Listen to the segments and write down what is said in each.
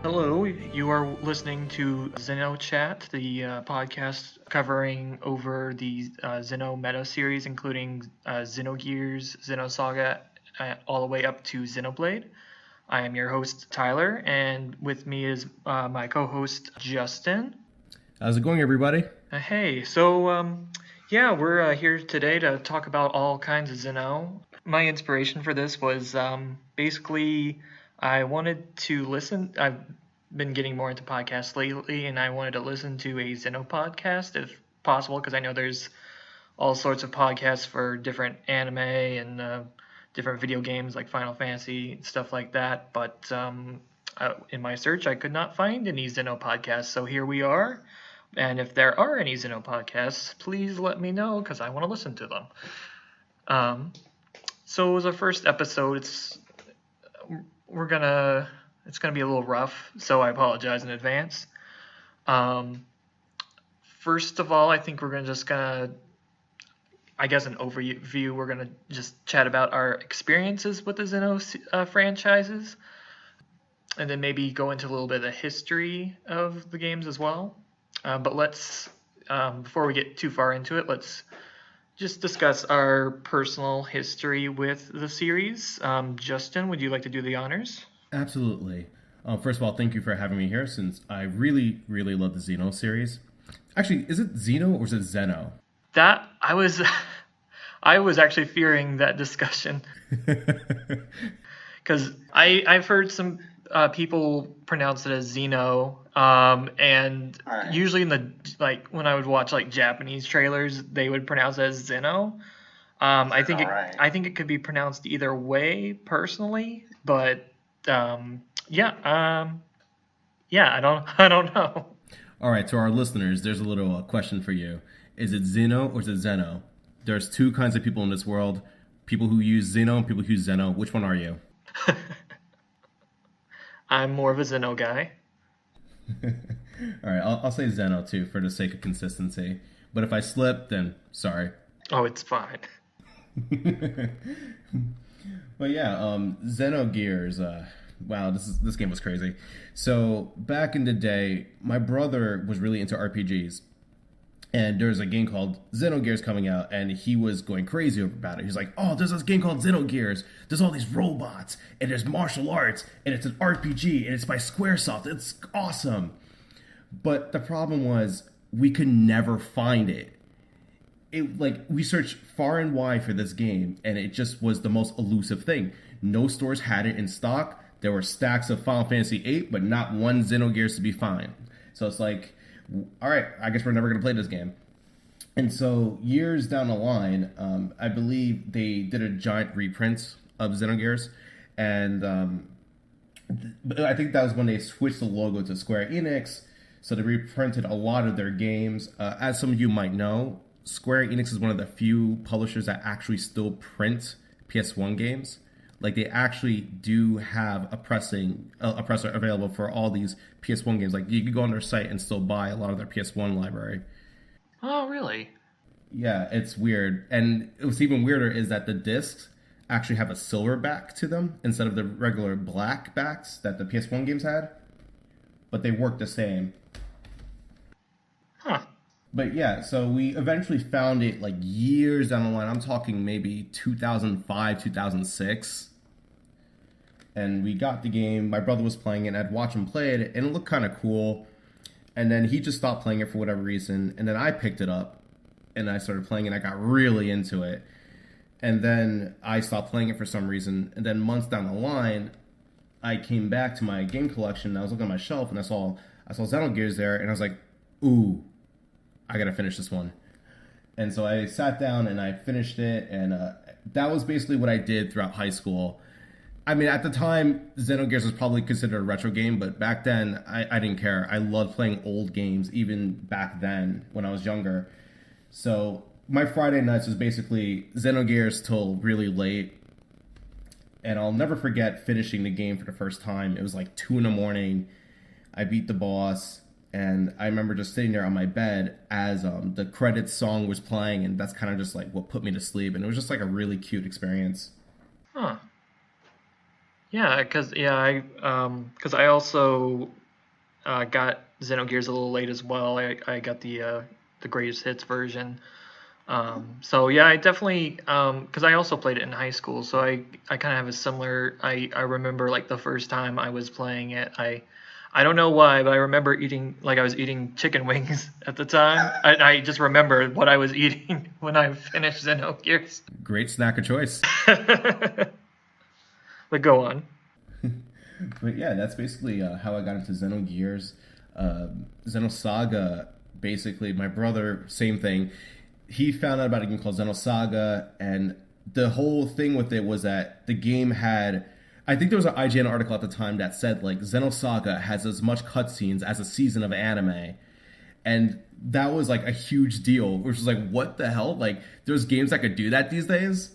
Hello, you are listening to XenoChat, the podcast covering over the Xeno meta series, including Xenogears, Xenosaga, all the way up to Xenoblade. I am your host, Tyler, and with me is my co-host, Justin. How's it going, everybody? Hey, so we're here today to talk about all kinds of Xeno. My inspiration for this was basically I wanted to listen. I've been getting more into podcasts lately, and I wanted to listen to a Xeno podcast if possible, because I know there's all sorts of podcasts for different anime and different video games like Final Fantasy, stuff like that. But in my search, I could not find any Xeno podcasts, so here we are. And if there are any Xeno podcasts, please let me know, because I want to listen to them. So as our first episode, it's gonna be a little rough, so I apologize in advance. First of all, I think we're gonna I guess an overview. We're gonna just chat about our experiences with the Xeno franchises, and then maybe go into a little bit of the history of the games as well. But let's, before we get too far into it, let's just discuss our personal history with the series. Justin, would you like to do the honors? Absolutely. First of all, thank you for having me here, since I really, really love the Xeno series. Actually, is it Xeno or is it Xeno? That, I was actually fearing that discussion. Because I've heard some people pronounce it as Xeno, and Right. usually when I would watch Japanese trailers, they would pronounce it as Xeno. I think I think it could be pronounced either way personally, but I don't know. All right, to our listeners, there's a little question for you. Is it Xeno or is it Xeno? There's two kinds of people in this world. People who use Xeno and people who use Xeno. Which one are you? I'm more of a Xeno guy. All right, I'll say Xeno too, for the sake of consistency. But if I slip, then sorry. Oh, it's fine. But yeah, Xenogears. Wow, this game was crazy. So back in the day, my brother was really into RPGs, and there's a game called Xenogears coming out, and he was going crazy about it. He's like, "Oh, there's this game called Xenogears. There's all these robots, and there's martial arts, and it's an RPG, and it's by Squaresoft. It's awesome." But the problem was we could never find it. We searched far and wide for this game, and it just was the most elusive thing. No stores had it in stock. There were stacks of Final Fantasy VIII, but not one Xenogears to be found. So it's like, all right, I guess we're never going to play this game. And so years down the line, I believe they did a giant reprint of Xenogears, and I think that was when they switched the logo to Square Enix. So they reprinted a lot of their games. As some of you might know, Square Enix is one of the few publishers that actually still print PS1 games. Like, they actually do have a presser available for all these PS1 games. Like, you can go on their site and still buy a lot of their PS1 library. Oh, really? Yeah, it's weird. And what's even weirder is that the discs actually have a silver back to them instead of the regular black backs that the PS1 games had. But they work the same. Huh. But yeah, so we eventually found it years down the line. I'm talking maybe 2005, 2006. And we got the game. My brother was playing it, and I'd watch him play it, and it looked kind of cool. And then he just stopped playing it for whatever reason. And then I picked it up, and I started playing it, and I got really into it. And then I stopped playing it for some reason. And then months down the line, I came back to my game collection, and I was looking at my shelf, and I saw Xenogears there, and I was like, ooh, I gotta finish this one. And so I sat down and I finished it, and that was basically what I did throughout high school. I mean, at the time, Xenogears was probably considered a retro game, but back then, I didn't care. I loved playing old games, even back then, when I was younger. So my Friday nights was basically Xenogears till really late. And I'll never forget finishing the game for the first time. It was 2 a.m. I beat the boss. And I remember just sitting there on my bed as the credits song was playing, and that's kind of just what put me to sleep. And it was just a really cute experience. Huh. Yeah, because I also got Xenogears a little late as well. I got the greatest hits version. So yeah, I definitely because I also played it in high school, so I kind of have a similar. I remember like the first time I was playing it, I don't know why, but I remember I was eating chicken wings at the time. I just remember what I was eating when I finished Xenogears. Great snack of choice. But go on. But yeah, that's basically how I got into Xenogears. Xenosaga, basically, my brother, same thing. He found out about a game called Xenosaga, and the whole thing with it was that the game had. I think there was an IGN article at the time that said, like, Xenosaga has as much cutscenes as a season of anime. And that was, like, a huge deal, which was like, what the hell? Like, there's games that could do that these days?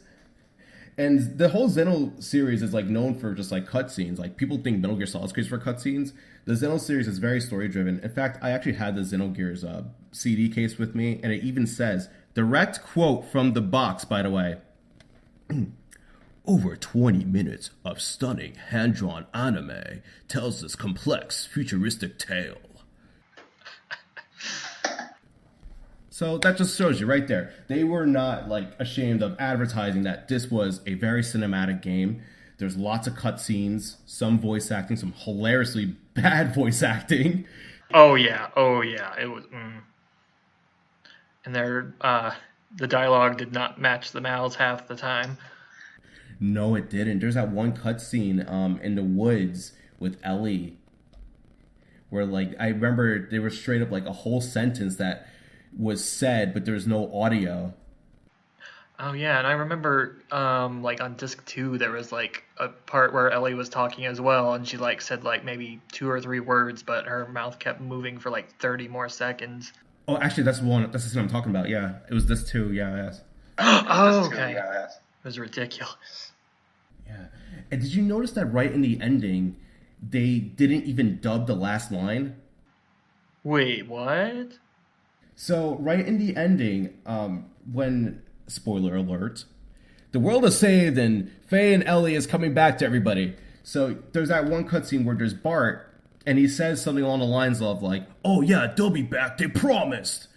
And the whole Xeno series is like known for just like cutscenes. Like people think Metal Gear Solid is crazy for cutscenes. The Xeno series is very story driven. In fact, I actually had the Xenogears CD case with me, and it even says direct quote from the box. By the way, over 20 minutes of stunning hand drawn anime tells this complex futuristic tale. So that just shows you right there. They were not like ashamed of advertising that this was a very cinematic game. There's lots of cutscenes, some voice acting, some hilariously bad voice acting. Oh yeah, it was. And the dialogue did not match the mouths half the time. No, it didn't. There's that one cutscene in the woods with Ellie, where like I remember they were straight up like a whole sentence that was said, but there's no audio. Oh yeah, and I remember like on disc 2 there was like a part where Ellie was talking as well, and she like said like maybe 2 or 3 words, but her mouth kept moving for like 30 more seconds. Oh, actually, that's the scene I'm talking about. Yeah, it was this too. Yeah, yes. Oh, okay. It was ridiculous. Yeah, and did you notice that right in the ending, they didn't even dub the last line? Wait, what? So right in the ending, when spoiler alert, the world is saved and Faye and Ellie is coming back to everybody. So there's that one cutscene where there's Bart, and he says something along the lines of like, "Oh yeah, they'll be back. They promised."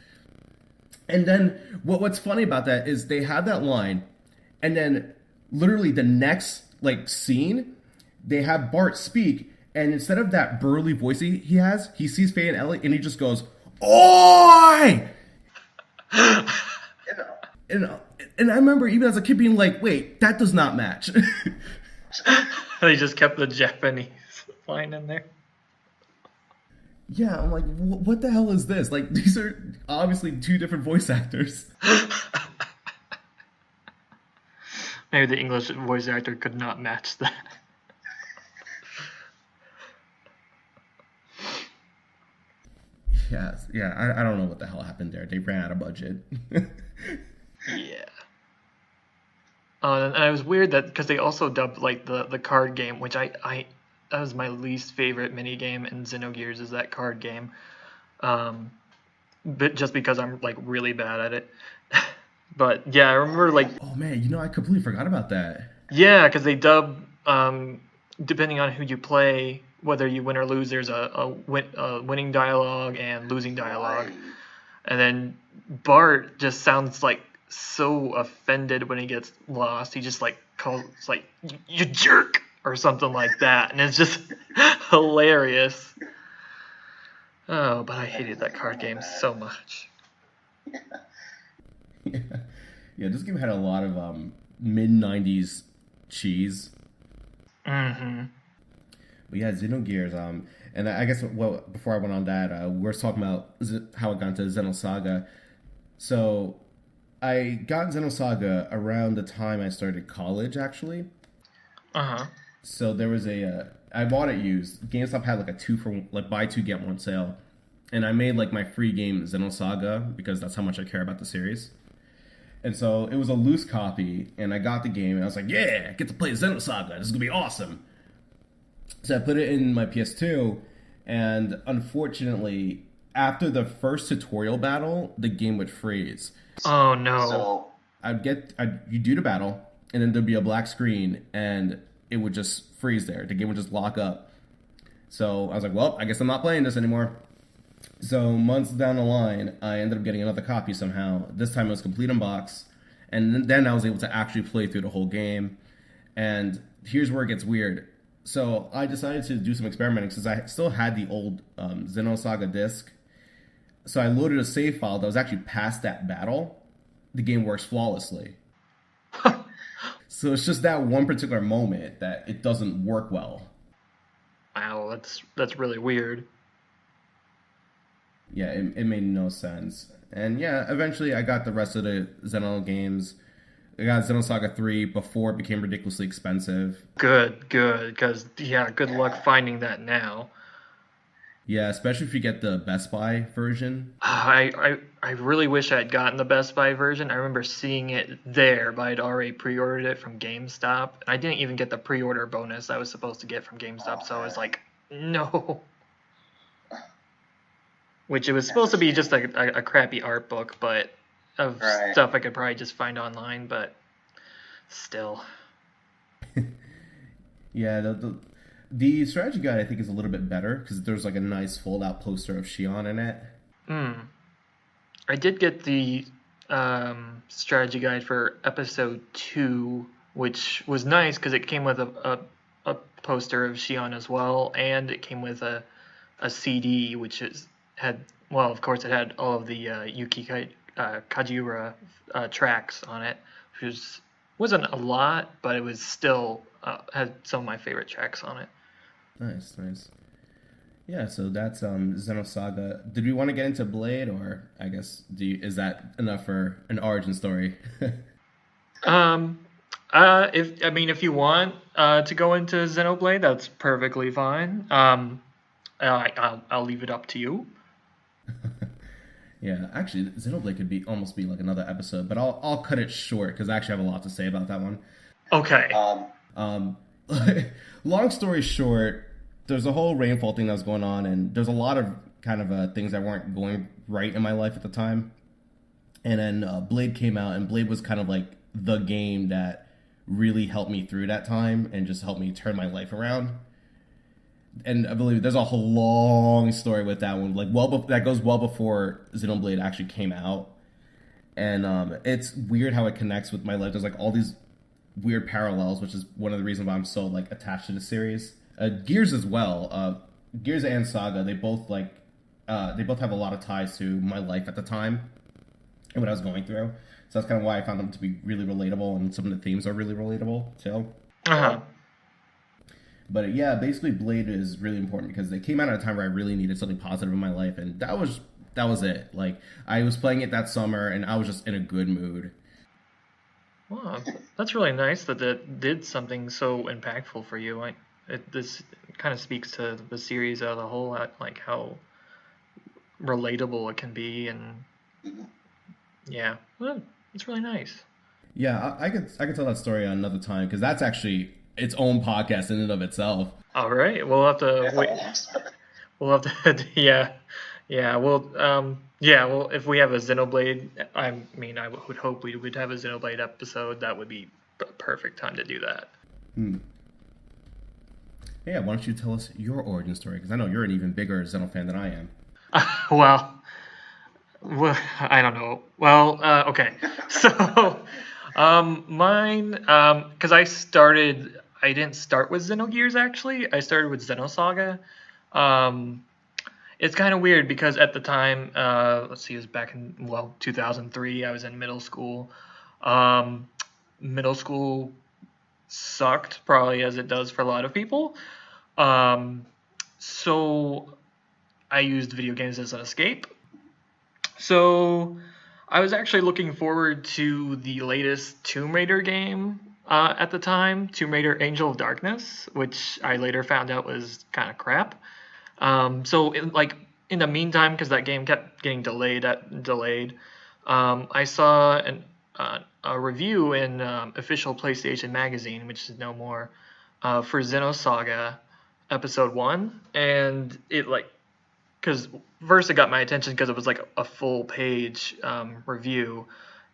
And then what's funny about that is they have that line, and then literally the next like scene, they have Bart speak, and instead of that burly voice he has, he sees Faye and Ellie, and he just goes, "Oi!" And I remember even as a kid being like, wait, that does not match. They just kept the Japanese line in there. Yeah, I'm like, what the hell is this? Like, these are obviously 2 different voice actors. Maybe the English voice actor could not match that. Yeah, I don't know what the hell happened there. They ran out of budget. Yeah. And it was weird that because they also dubbed like the card game, which I that was my least favorite mini game in Xenogears is that card game, but just because I'm like really bad at it. But yeah, I remember like oh man, I completely forgot about that. Yeah, because they dub depending on who you play, whether you win or lose, there's a winning dialogue and losing dialogue, and then Bart just sounds like so offended when he gets lost. He just like calls like you jerk or something like that, and it's just hilarious. Oh, but I hated that card game so much. Yeah, this game had a lot of mid 90s cheese. Mm-hmm. But yeah, Xenogears. And I guess before I went on that, we were talking about how I got into Xenosaga. So I got Xenosaga around the time I started college, actually. Uh-huh. So there was I bought it used. GameStop had like a buy 2 get 1 sale, and I made like my free game Xenosaga because that's how much I care about the series. And so it was a loose copy, and I got the game, and I was like, yeah, I get to play Xenosaga. This is gonna be awesome. So I put it in my PS2, and unfortunately, after the first tutorial battle, the game would freeze. Oh no! So you do the battle, and then there'd be a black screen, and it would just freeze there. The game would just lock up. So I was like, well, I guess I'm not playing this anymore. So months down the line, I ended up getting another copy somehow. This time it was complete unboxed. And then I was able to actually play through the whole game. And here's where it gets weird. So I decided to do some experimenting since I still had the old Xenosaga disc. So I loaded a save file that was actually past that battle. The game works flawlessly. So it's just that one particular moment that it doesn't work well. Wow, that's really weird. Yeah, it made no sense. And yeah, eventually I got the rest of the Xeno games. I got Xenosaga 3 before it became ridiculously expensive. Good, because, yeah, good luck finding that now. Yeah, especially if you get the Best Buy version. I really wish I had gotten the Best Buy version. I remember seeing it there, but I'd already pre-ordered it from GameStop. I didn't even get the pre-order bonus I was supposed to get from GameStop, so I was like, no. Which it was supposed to be just a crappy art book, but of stuff I could probably just find online, but still. Yeah, the strategy guide I think is a little bit better because there's like a nice fold-out poster of Shion in it. I did get the strategy guide for Episode 2, which was nice because it came with a poster of Shion as well, and it came with a CD, which had of course it had all of the Yuki Kajiura tracks on it, which wasn't a lot, but it was still had some of my favorite tracks on it. Nice. Yeah, so that's Xenosaga. Did we want to get into Blade, or I guess is that enough for an origin story? If you want to go into Xenoblade, that's perfectly fine. I'll leave it up to you. Yeah, actually, Xenoblade could almost be like another episode, but I'll cut it short because I actually have a lot to say about that one. Okay. Long story short, there's a whole rainfall thing that was going on, and there's a lot of kind of things that weren't going right in my life at the time. And then Blade came out, and Blade was kind of like the game that really helped me through that time and just helped me turn my life around. And I believe there's a whole long story with that one, that goes well before Xenoblade actually came out. And it's weird how it connects with my life. There's like all these weird parallels, which is one of the reasons why I'm so like attached to the series. Gears as well. Gears and Saga, they both have a lot of ties to my life at the time and what I was going through. So that's kind of why I found them to be really relatable, and some of the themes are really relatable too. But yeah, basically Blade is really important because they came out at a time where I really needed something positive in my life, and that was it. Like, I was playing it that summer, and I was just in a good mood. Wow, that's really nice that it did something so impactful for you. This kind of speaks to the series as a whole, like how relatable it can be, and yeah, well, it's really nice. Yeah, I could tell that story another time because that's actually its own podcast in and of itself. All right, we'll have to wait. We'll have to, yeah. Well, if we have a Xenoblade, I would hope we would have a Xenoblade episode. That would be the perfect time to do that. Yeah, why don't you tell us your origin story? Because I know you're an even bigger Xeno fan than I am. Well, I don't know. Well, okay. So, mine, because I didn't start with Xenogears, actually. I started with Xenosaga. It's kind of weird because at the time, it was back in, 2003, I was in middle school. Middle school sucked, probably as it does for a lot of people. So I used video games as an escape. So I was actually looking forward to the latest Tomb Raider game at the time, Tomb Raider Angel of Darkness, which I later found out was kind of crap. So in the meantime, because that game kept getting delayed, I saw a review in official PlayStation magazine, which is no more, for Xenosaga Episode 1, and because first it got my attention because it was like a full page review,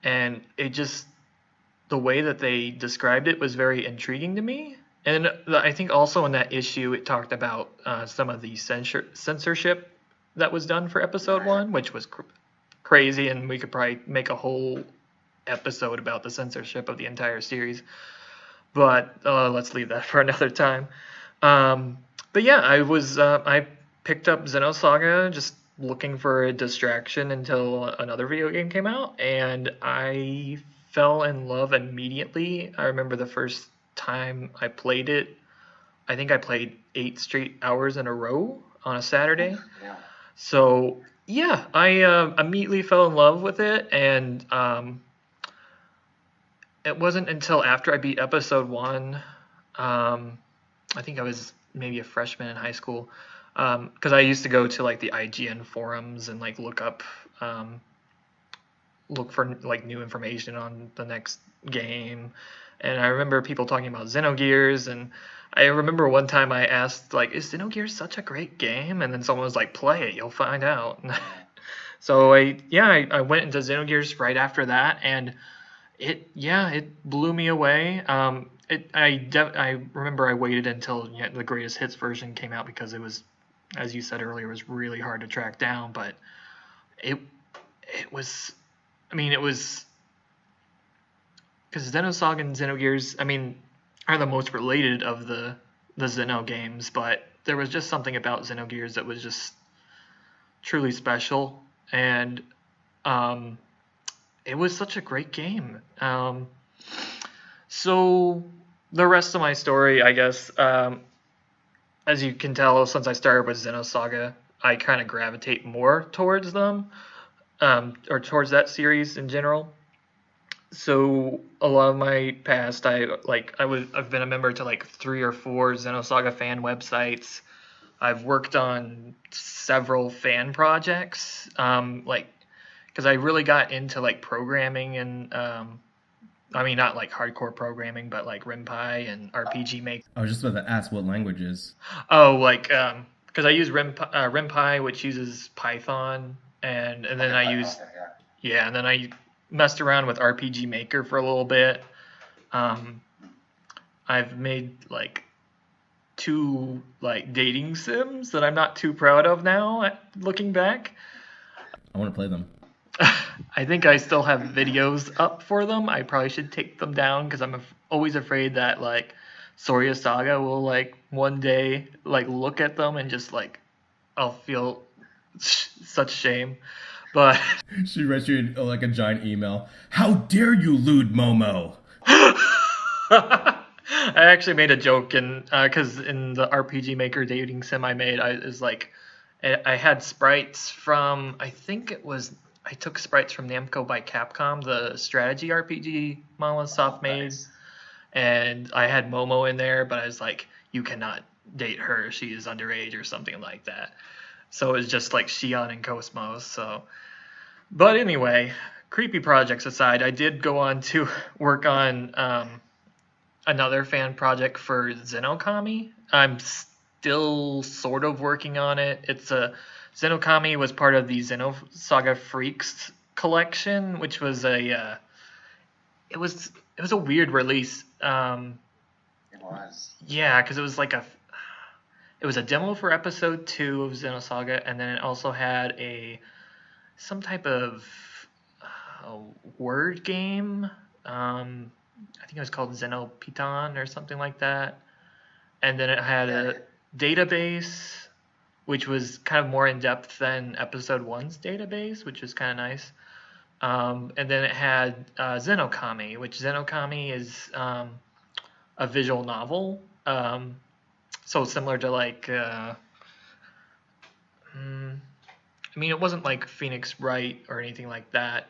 and the way that they described it was very intriguing to me. And I think also in that issue it talked about some of the censorship that was done for episode one, which was crazy, and we could probably make a whole episode about the censorship of the entire series. But let's leave that for another time. But yeah, I picked up Xenosaga just looking for a distraction until another video game came out, and I fell in love immediately. I remember the first time I played it, I think I played 8 straight hours in a row on a Saturday. Yeah. So yeah, I immediately fell in love with it, and it wasn't until after I beat episode 1, I think I was maybe a freshman in high school, because I used to go to like the IGN forums and like look for like new information on the next game. And I remember people talking about Xenogears, and I remember one time I asked, like, is Xenogears such a great game? And then someone was like, play it, you'll find out. So I went into Xenogears right after that, and it blew me away. I remember I waited until the greatest hits version came out, because it was, as you said earlier, it was really hard to track down. But it was, because Xenosaga and Xenogears, are the most related of the Xeno games, but there was just something about Xenogears that was just truly special, and it was such a great game. So the rest of my story, I guess, as you can tell, since I started with Xenosaga, I kind of gravitate more towards them, or towards that series in general. So a lot of my past, I've been a member to like 3 or 4 Xenosaga fan websites. I've worked on several fan projects, because I really got into like programming and not like hardcore programming, but like Ren'Py and RPG Maker. I was just about to ask what languages. Oh, because I use Ren'Py, which uses Python, and then I use and then I messed around with RPG Maker for a little bit. I've made like 2 like dating sims that I'm not too proud of now, looking back. I want to play them. I think I still have videos up for them. I probably should take them down, because I'm always afraid that like Sorya Saga will like one day like look at them and just like I'll feel such shame. But she writes you like a giant email. How dare you, lewd Momo? I actually made a joke, because in the RPG Maker dating sim I made, I had sprites from, I took sprites from Namco by Capcom, the strategy RPG Monolith made, nice. And I had Momo in there, but I was like, you cannot date her, she is underage or something like that. So it was just like Shion and Cosmos. So, but anyway, creepy projects aside, I did go on to work on another fan project for Zen Okami. I'm still sort of working on it. Zen Okami was part of the Xenosaga Freaks collection, which was it was a weird release. It was. Yeah, because it was a demo for episode 2 of Xenosaga, and then it also had some type of word game. I think it was called Xenopiton or something like that. And then it had a database, which was kind of more in depth than episode 1's database, which was kind of nice. And then it had Zen Okami, which Zen Okami is a visual novel. So similar to like, it wasn't like Phoenix Wright or anything like that.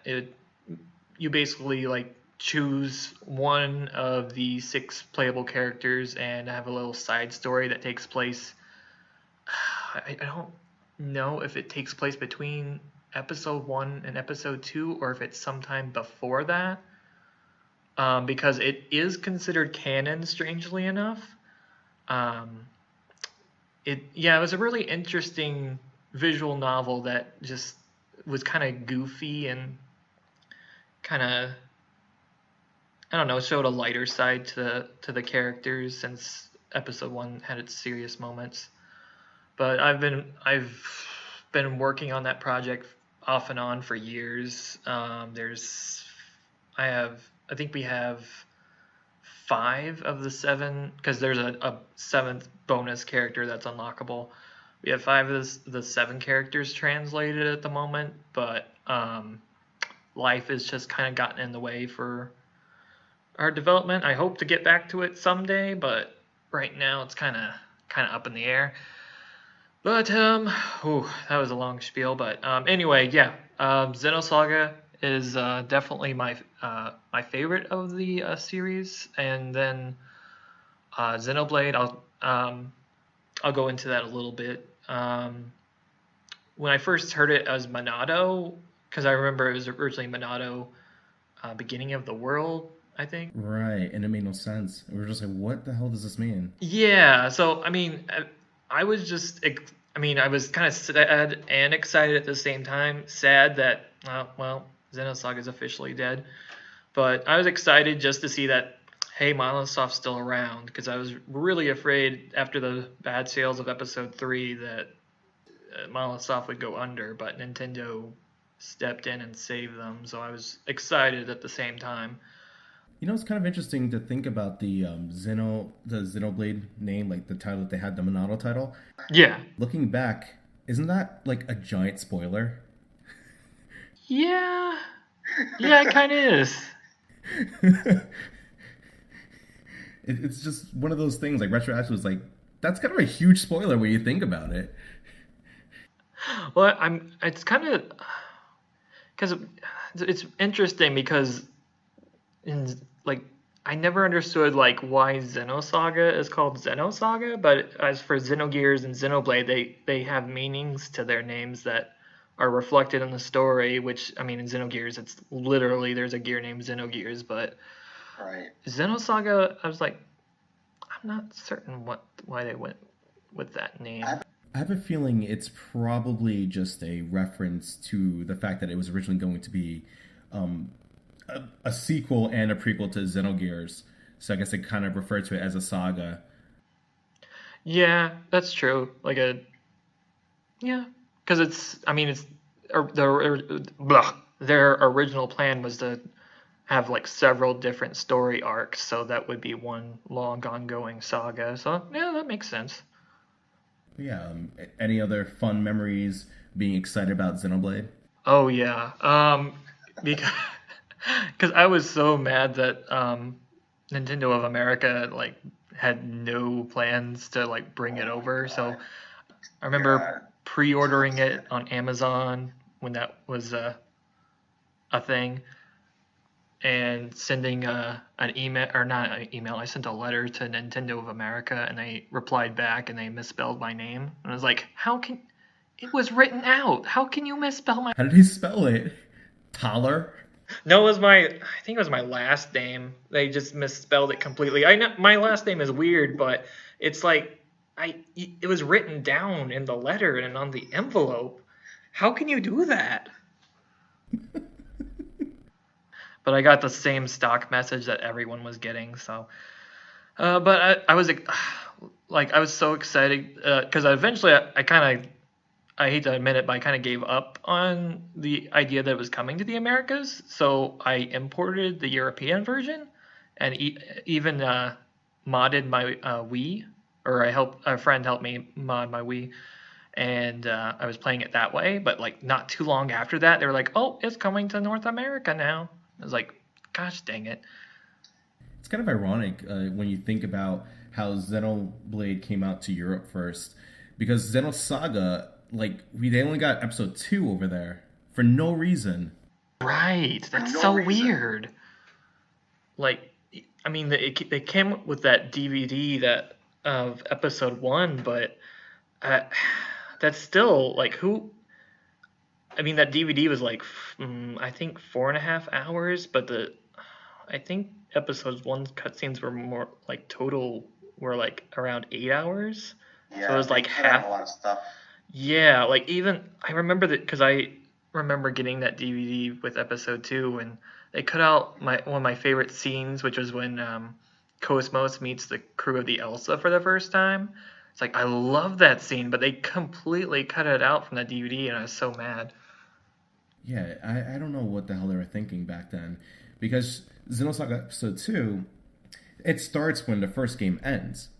You basically like choose one of the 6 playable characters and have a little side story that takes place. I don't know if it takes place between episode 1 and episode 2, or if it's sometime before that, because it is considered canon, strangely enough. It was a really interesting visual novel that just was kind of goofy and kind of, I don't know, showed a lighter side to the characters, since episode 1 had its serious moments. But I've been working on that project off and on for years. I think we have 5 of the 7, because there's a 7th bonus character that's unlockable. We have 5 of the 7 characters translated at the moment, but life has just kind of gotten in the way for our development. I hope to get back to it someday, but right now it's kind of up in the air. But that was a long spiel. But anyway, yeah, Xenosaga is definitely my favorite of the series, and then Xenoblade. I'll go into that a little bit. When I first heard it as Monado, because I remember it was originally Monado, beginning of the world, I think. Right, and it made no sense. We were just like, what the hell does this mean? Yeah, so I mean, I was kind of sad and excited at the same time. Sad that, well, Xenosaga is officially dead. But I was excited just to see that, hey, Microsoft's still around, because I was really afraid after the bad sales of Episode 3 that Microsoft would go under, but Nintendo stepped in and saved them, so I was excited at the same time. You know, it's kind of interesting to think about the Xenoblade name, like the title that they had, the Monado title. Yeah. Looking back, isn't that like a giant spoiler? Yeah. Yeah, it kind of is. It's just one of those things, like retroactive was like, that's kind of a huge spoiler when you think about it. Well, it's kind of, because it's interesting because I never understood why Xenosaga is called Xenosaga, but as for Xenogears and Xenoblade, they have meanings to their names that are reflected in the story, which, I mean, in Xenogears, it's literally, there's a gear named Xenogears, but right. Xenosaga, I was like, I'm not certain why they went with that name. I have a feeling it's probably just a reference to the fact that it was originally going to be a sequel and a prequel to Xenogears. So I guess they kind of refer to it as a saga. Yeah, that's true. Because their original plan was to have several different story arcs, so that would be one long ongoing saga. So yeah, that makes sense. Yeah. Any other fun memories being excited about Xenoblade? Oh yeah. Because I was so mad that Nintendo of America had no plans to bring it over. So I remember pre-ordering it on Amazon when that was a thing, and sending an email, or not an email, I sent a letter to Nintendo of America, and they replied back and they misspelled my name. And I was like, it was written out. How can you misspell my... How did he spell it? Toller? No, I think it was my last name. They just misspelled it completely. I know my last name is weird, but it's it was written down in the letter and on the envelope. How can you do that? But I got the same stock message that everyone was getting, so. But I was I was so excited because eventually I hate to admit it, but I kind of gave up on the idea that it was coming to the Americas. So I imported the European version, and even modded my Wii, or a friend helped me mod my Wii, and I was playing it that way. But not too long after that, they were like, "Oh, it's coming to North America now." I was like, "Gosh dang it!" It's kind of ironic when you think about how Xenoblade came out to Europe first, because Xenosaga, they only got episode 2 over there for no reason. Right, that's so weird. I mean, they came with that DVD of episode 1, but that's still who. I mean, that DVD was I think 4.5 hours, but I think episodes 1 cutscenes were more total were around 8 hours. Yeah, so it was half. A lot of stuff. Yeah, even I remember that because I remember getting that DVD with episode 2, and they cut out one of my favorite scenes, which was when Cosmos meets the crew of the Elsa for the first time. It's like, I love that scene, but they completely cut it out from the DVD, and I was so mad. Yeah, I don't know what the hell they were thinking back then. Because Xenosaga Episode 2, it starts when the first game ends.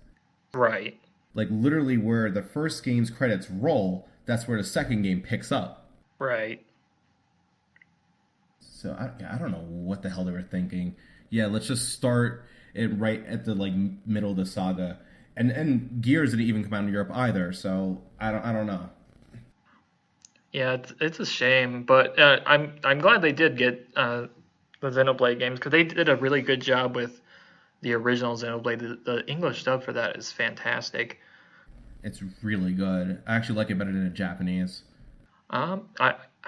Right. Like, literally where the first game's credits roll, that's where the second game picks up. Right. So, I don't know what the hell they were thinking. Yeah, let's just start it right at the, like, middle of the saga. And Gears didn't even come out in Europe either, so I don't know. Yeah, it's a shame, but I'm glad they did get the Xenoblade games, because they did a really good job with the original Xenoblade. The English dub for that is fantastic. It's really good. I actually like it better than the Japanese. I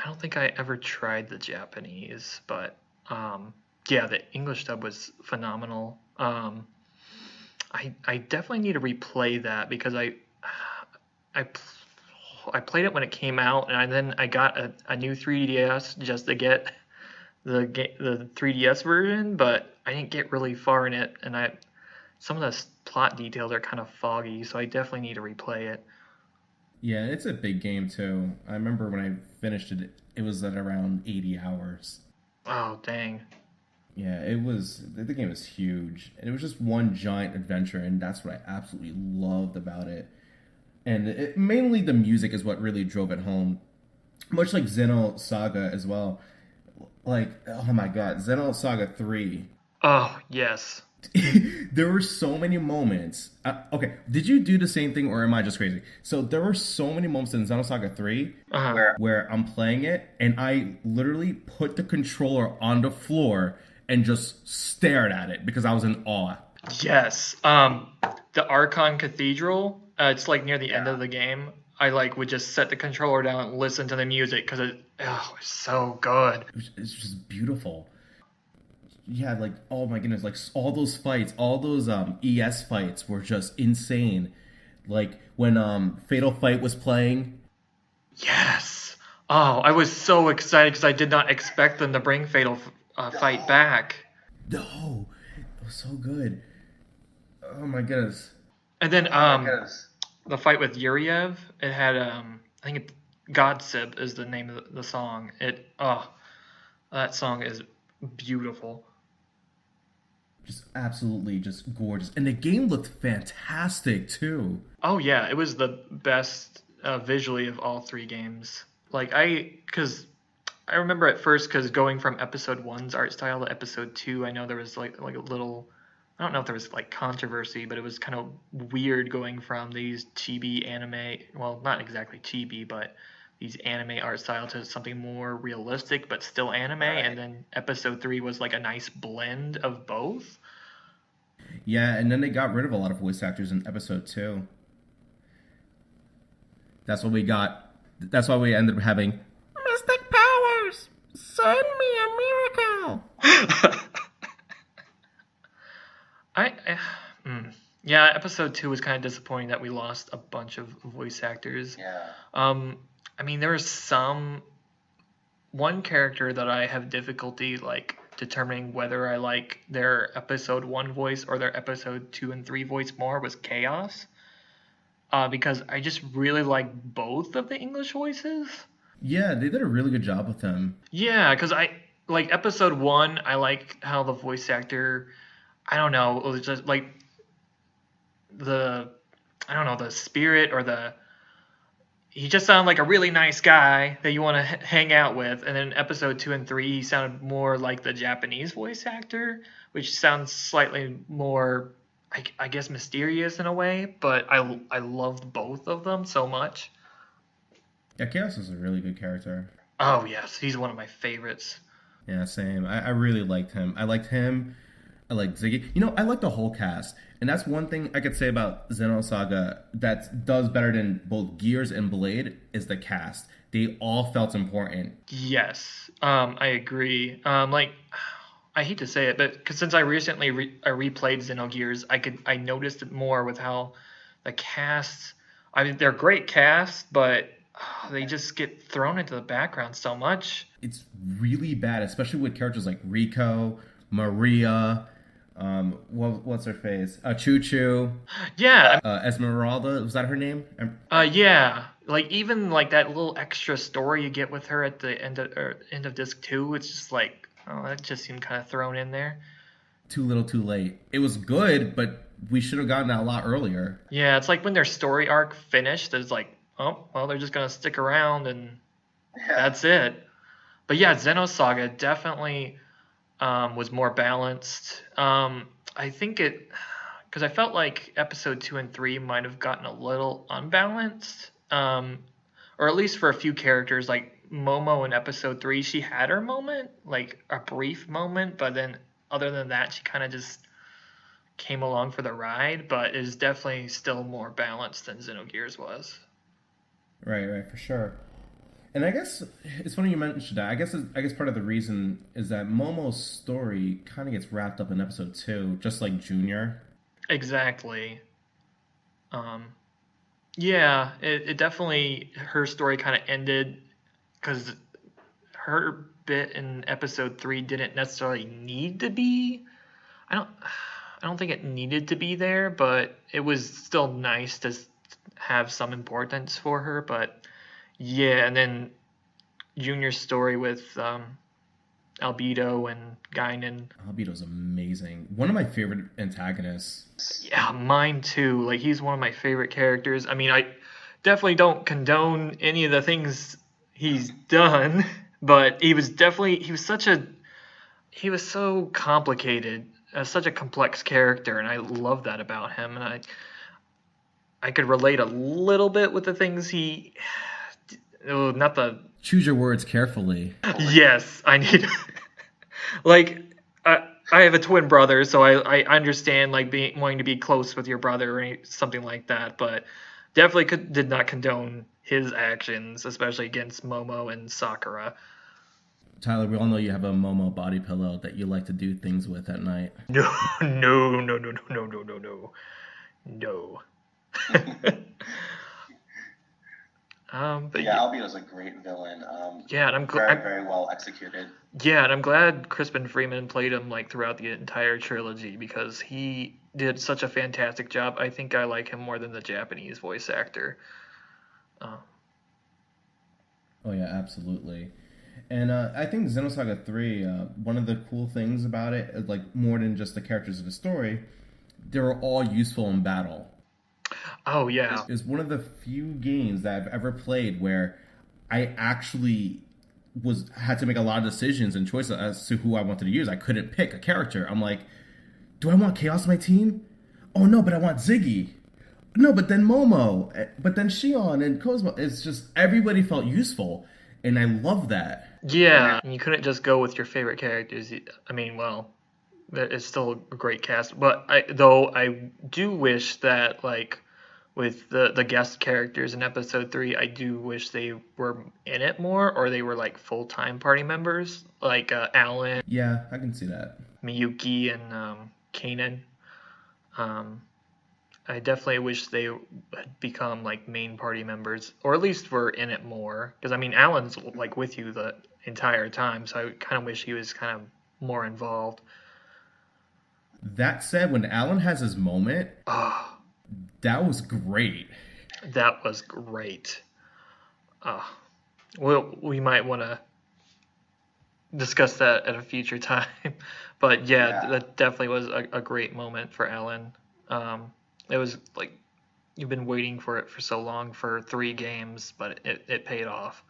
don't think I ever tried the Japanese, but yeah, the English dub was phenomenal. I definitely need to replay that, because I played it when it came out, and then I got a new 3DS just to get the 3DS version, but I didn't get really far in it, and some of the plot details are kind of foggy, so I definitely need to replay it. Yeah, it's a big game too. I remember when I finished it, it was at around 80 hours. Oh, dang. Yeah, the game was huge. And it was just one giant adventure, and that's what I absolutely loved about it. And mainly the music is what really drove it home. Much like Xenosaga as well. Like, oh my god, Xenosaga 3. Oh, yes. There were so many moments. Okay, did you do the same thing, or am I just crazy? So there were so many moments in Xenosaga 3 where I'm playing it, and I literally put the controller on the floor and just stared at it because I was in awe. Yes. The Archon Cathedral, it's like near the end of the game. I would just set the controller down and listen to the music, because it was so good. It's just beautiful. Yeah, like, oh my goodness, like all those fights, all those ES fights were just insane. Like when Fatal Fight was playing. Yes. Oh, I was so excited because I did not expect them to bring Fatal Fight back. No, it was so good. Oh my goodness. And then the fight with Yuriev, it had I think Godsip is the name of the song. That song is beautiful. Just absolutely just gorgeous. And the game looked fantastic too. Oh yeah, it was the best visually of all three games. Because I remember at first, because going from episode 1's art style to episode 2, I know there was like a little, I don't know if there was like controversy, but it was kind of weird going from these chibi anime, well, not exactly chibi, but these anime art style to something more realistic but still anime. Right. And then episode 3 was like a nice blend of both. Yeah, and then they got rid of a lot of voice actors in episode 2. That's what we got. That's why we ended up having Mystic Powers, send me a miracle. Yeah, episode 2 was kind of disappointing that we lost a bunch of voice actors. Yeah. I mean, there was one character that I have difficulty determining whether I like their episode 1 voice or their episode 2 and 3 voice more was Chaos. Because I just really like both of the English voices. Yeah, they did a really good job with them. Yeah, because I like episode 1, I like how the voice actor, I don't know, it was just like the spirit or he just sounded like a really nice guy that you want to hang out with. And then episode 2 and 3, he sounded more like the Japanese voice actor, which sounds slightly more, I guess, mysterious in a way. But I loved both of them so much. Yeah, Chaos is a really good character. Oh, yes. He's one of my favorites. Yeah, same. I really liked him. I liked him. I liked Ziggy. I like the whole cast. And that's one thing I could say about Xenosaga that does better than both Gears and Blade is the cast. They all felt important. Yes, I agree. I hate to say it, but since I recently I replayed Xenogears, I noticed it more with how the cast. I mean, they're great casts, but they just get thrown into the background so much. It's really bad, especially with characters like Rico, Maria. What's her face? Choo Choo. Yeah, Esmeralda, was that her name? yeah. Like even like that little extra story you get with her at the end of disc 2, it's just like, oh, that just seemed kind of thrown in there. Too little, too late. It was good, but we should have gotten that a lot earlier. Yeah, it's like when their story arc finished, it's like, oh, well, they're just gonna stick around and that's it. But yeah, Xenosaga definitely was more balanced. I think because I felt like episode 2 and 3 might have gotten a little unbalanced, or at least for a few characters. Like Momo in episode 3, she had her moment, like a brief moment, but then other than that, she kind of just came along for the ride. But is definitely still more balanced than Xenogears was. Right, for sure. And I guess it's funny you mentioned that. I guess part of the reason is that Momo's story kind of gets wrapped up in episode 2, just like Junior. Exactly. Yeah, it definitely, her story kind of ended because her bit in episode 3 didn't necessarily need to be. I don't think it needed to be there, but it was still nice to have some importance for her. But yeah, and then Junior's story with Albedo and Guinan. Albedo's amazing. One of my favorite antagonists. Yeah, mine too. Like, he's one of my favorite characters. I mean, I definitely don't condone any of the things he's done, but he was so complicated, such a complex character, and I love that about him. And I could relate a little bit with the things not the. Choose your words carefully. Yes, I need. Like, I have a twin brother, so I understand like wanting to be close with your brother or something like that, but definitely did not condone his actions, especially against Momo and Sakura. Tyler, we all know you have a Momo body pillow that you like to do things with at night. No. But yeah, Albedo's a great villain. Yeah, and I'm very well executed. Yeah, and I'm glad Crispin Freeman played him like throughout the entire trilogy because he did such a fantastic job. I think I like him more than the Japanese voice actor. Oh yeah, absolutely. And I think Xenosaga 3, one of the cool things about it, like more than just the characters of the story, they were all useful in battle. Oh yeah, it's one of the few games that I've ever played where I actually had to make a lot of decisions and choices as to who I wanted to use. I couldn't pick a character. I'm like, do I want Chaos on my team? Oh no, but I want Ziggy. No, but then Momo, but then Shion and Cosmo. It's just everybody felt useful, and I love that. Yeah, you couldn't just go with your favorite characters. I mean, well, it's still a great cast, but I do wish that like with the guest characters in episode 3, I do wish they were in it more, or they were like full-time party members, like Alan. Yeah, I can see that. Miyuki and Kanan. I definitely wish they had become like main party members, or at least were in it more. Because I mean, Alan's like with you the entire time, so I kind of wish he was kind of more involved. That said, when Alan has his moment, that was great. That was great. Well, we might want to discuss that at a future time. But yeah, that definitely was a great moment for Alan. It was like you've been waiting for it for so long for 3 games, but it paid off.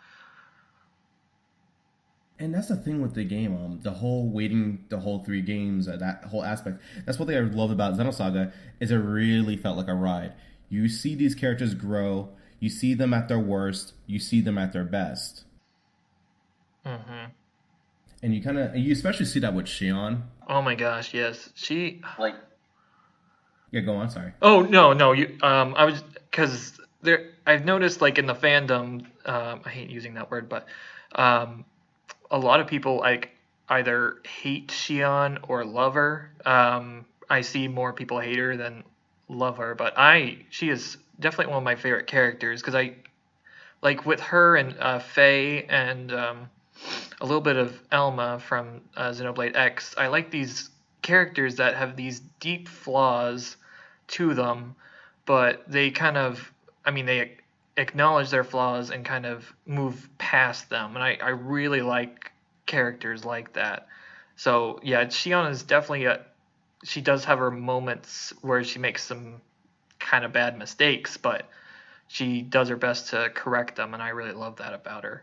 And that's the thing with the game, the whole waiting the whole 3 games, that whole aspect. That's what I love about Xenosaga, is it really felt like a ride. You see these characters grow, you see them at their worst, you see them at their best. Mm-hmm. And you especially see that with Shion. Oh my gosh, yes. Yeah, go on, sorry. Oh, no, I was, because I've noticed like in the fandom, I hate using that word, but a lot of people like either hate Shion or love her. I see more people hate her than love her, but she is definitely one of my favorite characters because I like with her and Faye and a little bit of Elma from Xenoblade X. I like these characters that have these deep flaws to them, but they kind of, they acknowledge their flaws and kind of move past them. And I really like characters like that. So yeah, Shion is definitely she does have her moments where she makes some kind of bad mistakes, but she does her best to correct them, and I really love that about her.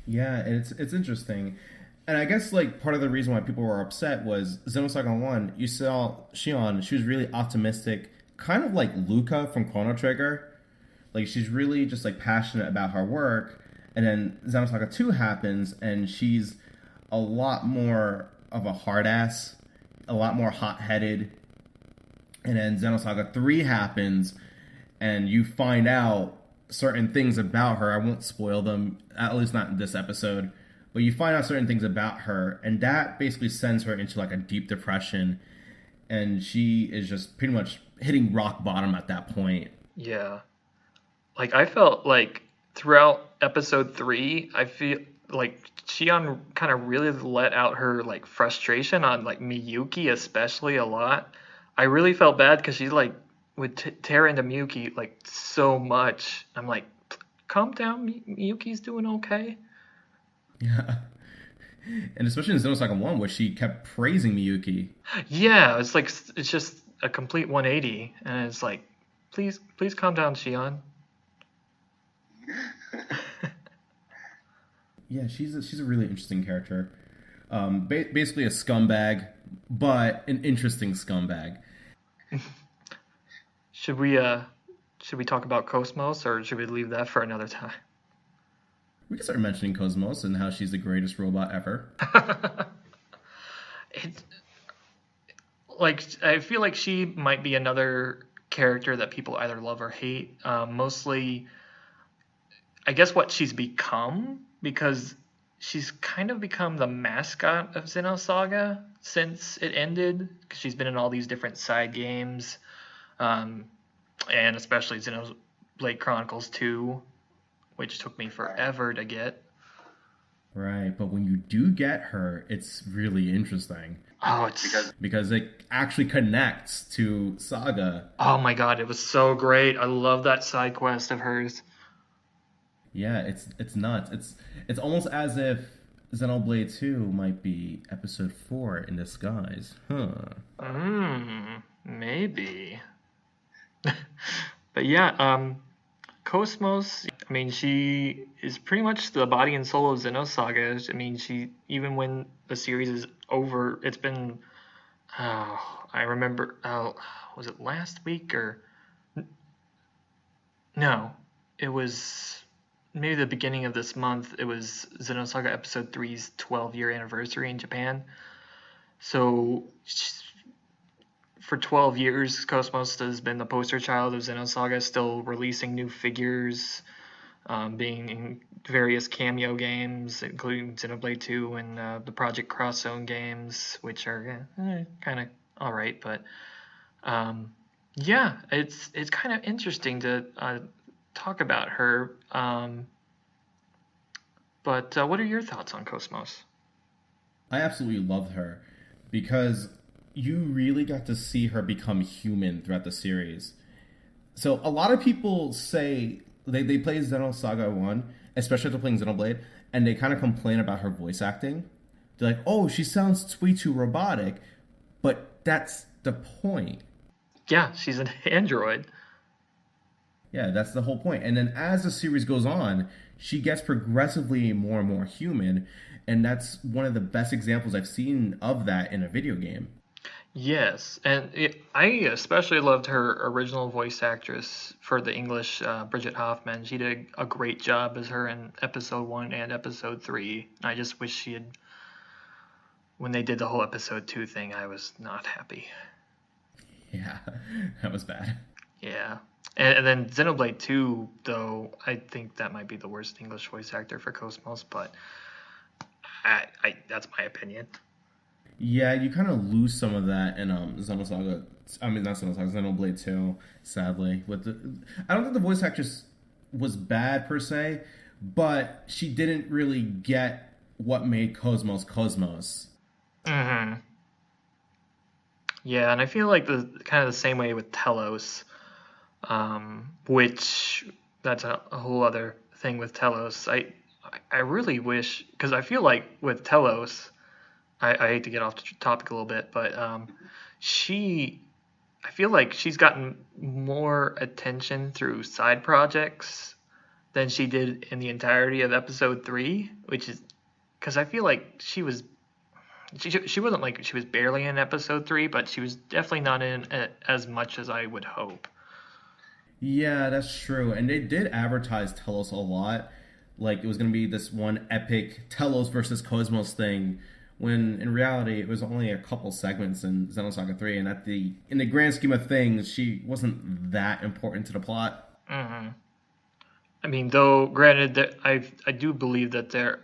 Yeah, it's interesting. And I guess like part of the reason why people were upset was Xenosaga 1, you saw Shion, she was really optimistic, kind of like Luca from Chrono Trigger. Like she's really just like passionate about her work. And then Xenosaga 2 happens and she's a lot more of a hard ass, a lot more hot-headed. And then Xenosaga 3 happens and you find out certain things about her. I won't spoil them, at least not in this episode. But you find out certain things about her, and that basically sends her into like a deep depression, and she is just pretty much hitting rock bottom at that point. Yeah. Like, I felt like throughout episode 3, I feel like Shion kind of really let out her like frustration on like Miyuki especially a lot. I really felt bad because she like would tear into Miyuki like so much. I'm like, calm down, Miyuki's doing okay. Yeah. And especially in Xenosaga 1 where she kept praising Miyuki. Yeah, it's like it's just a complete 180, and it's like, please calm down, Shion. Yeah, she's a really interesting character. Basically a scumbag, but an interesting scumbag. Should we talk about Cosmos, or should we leave that for another time? We can start mentioning Cosmos and how she's the greatest robot ever. It's like, I feel like she might be another character that people either love or hate. Mostly, I guess what she's become, because she's kind of become the mascot of Xenosaga since it ended, because she's been in all these different side games, and especially Xenoblade Chronicles 2, which took me forever to get. Right, but when you do get her, it's really interesting. Oh, it's because it actually connects to Saga. Oh my god, it was so great. I love that side quest of hers. Yeah, it's nuts. It's almost as if Xenoblade 2 might be episode 4 in disguise. Maybe. But yeah, Cosmos, I mean, she is pretty much the body and soul of Xenosaga. I mean, she, even when the series is over, it's been, I remember, was it last week or, no, it was maybe the beginning of this month. It was Xenosaga Episode 3's 12-year anniversary in Japan. So for 12 years, Cosmos has been the poster child of Xenosaga, still releasing new figures, being in various cameo games, including Xenoblade 2 and the Project Cross Zone games, which are kind of all right. But yeah, it's kind of interesting to talk about her. But what are your thoughts on Cosmos? I absolutely love her because you really got to see her become human throughout the series. So a lot of people say they play Xenosaga 1, especially after playing Xenoblade, and they kind of complain about her voice acting. They're like, oh, she sounds way too robotic, but that's the point. Yeah, she's an android. Yeah, that's the whole point. And then as the series goes on, she gets progressively more and more human, and that's one of the best examples I've seen of that in a video game. Yes, and I especially loved her original voice actress for the English, Bridget Hoffman. She did a great job as her in Episode 1 and Episode 3. I just wish she had... When they did the whole Episode 2 thing, I was not happy. Yeah, that was bad. Yeah. And then Xenoblade 2, though, I think that might be the worst English voice actor for Cosmos, but I that's my opinion. Yeah, you kind of lose some of that in Xenosaga. I mean, not Xenosaga, Xenoblade 2, sadly. I don't think the voice actress was bad per se, but she didn't really get what made Cosmos Cosmos. Hmm. Yeah, and I feel like the kind of the same way with Telos, which that's a whole other thing with Telos. I really wish, because I feel like with Telos, I hate to get off the topic a little bit, but she I feel like she's gotten more attention through side projects than she did in the entirety of episode 3, which is because I feel like she wasn't like she was barely in episode 3, but she was definitely not in it as much as I would hope. Yeah, that's true. And they did advertise Telos a lot. Like it was going to be this one epic Telos versus Cosmos thing, when in reality it was only a couple segments in Xenosaga 3, and in the grand scheme of things, she wasn't that important to the plot. Hmm. I mean, though, granted that I do believe that their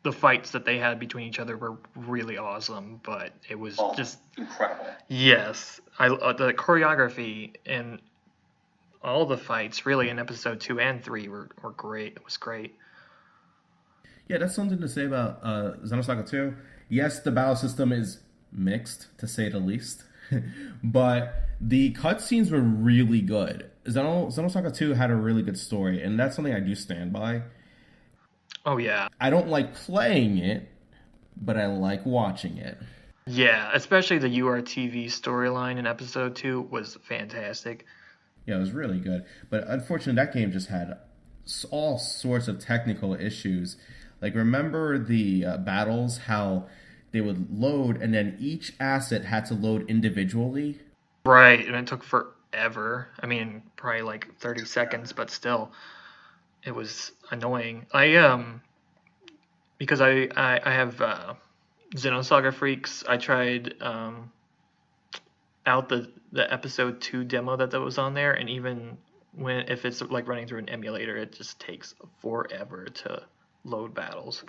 the fights that they had between each other were really awesome, but it was just incredible. Yes, the choreography and all the fights really in episode 2 and 3 were great. It was great. Yeah, that's something to say about Xenosaga 2. Yes, the battle system is mixed, to say the least. But the cutscenes were really good. Xenosaga 2 had a really good story, and that's something I do stand by. Oh, yeah. I don't like playing it, but I like watching it. Yeah, especially the URTV storyline in episode 2 was fantastic. Yeah, it was really good. But unfortunately, that game just had all sorts of technical issues. Like, remember the battles, how they would load, and then each asset had to load individually? Right, and it took forever. I mean, probably like 30 seconds, but still, it was annoying. Because I have Xenosaga Freaks, I tried out the episode 2 demo that was on there, and even if it's like running through an emulator, it just takes forever to load battles.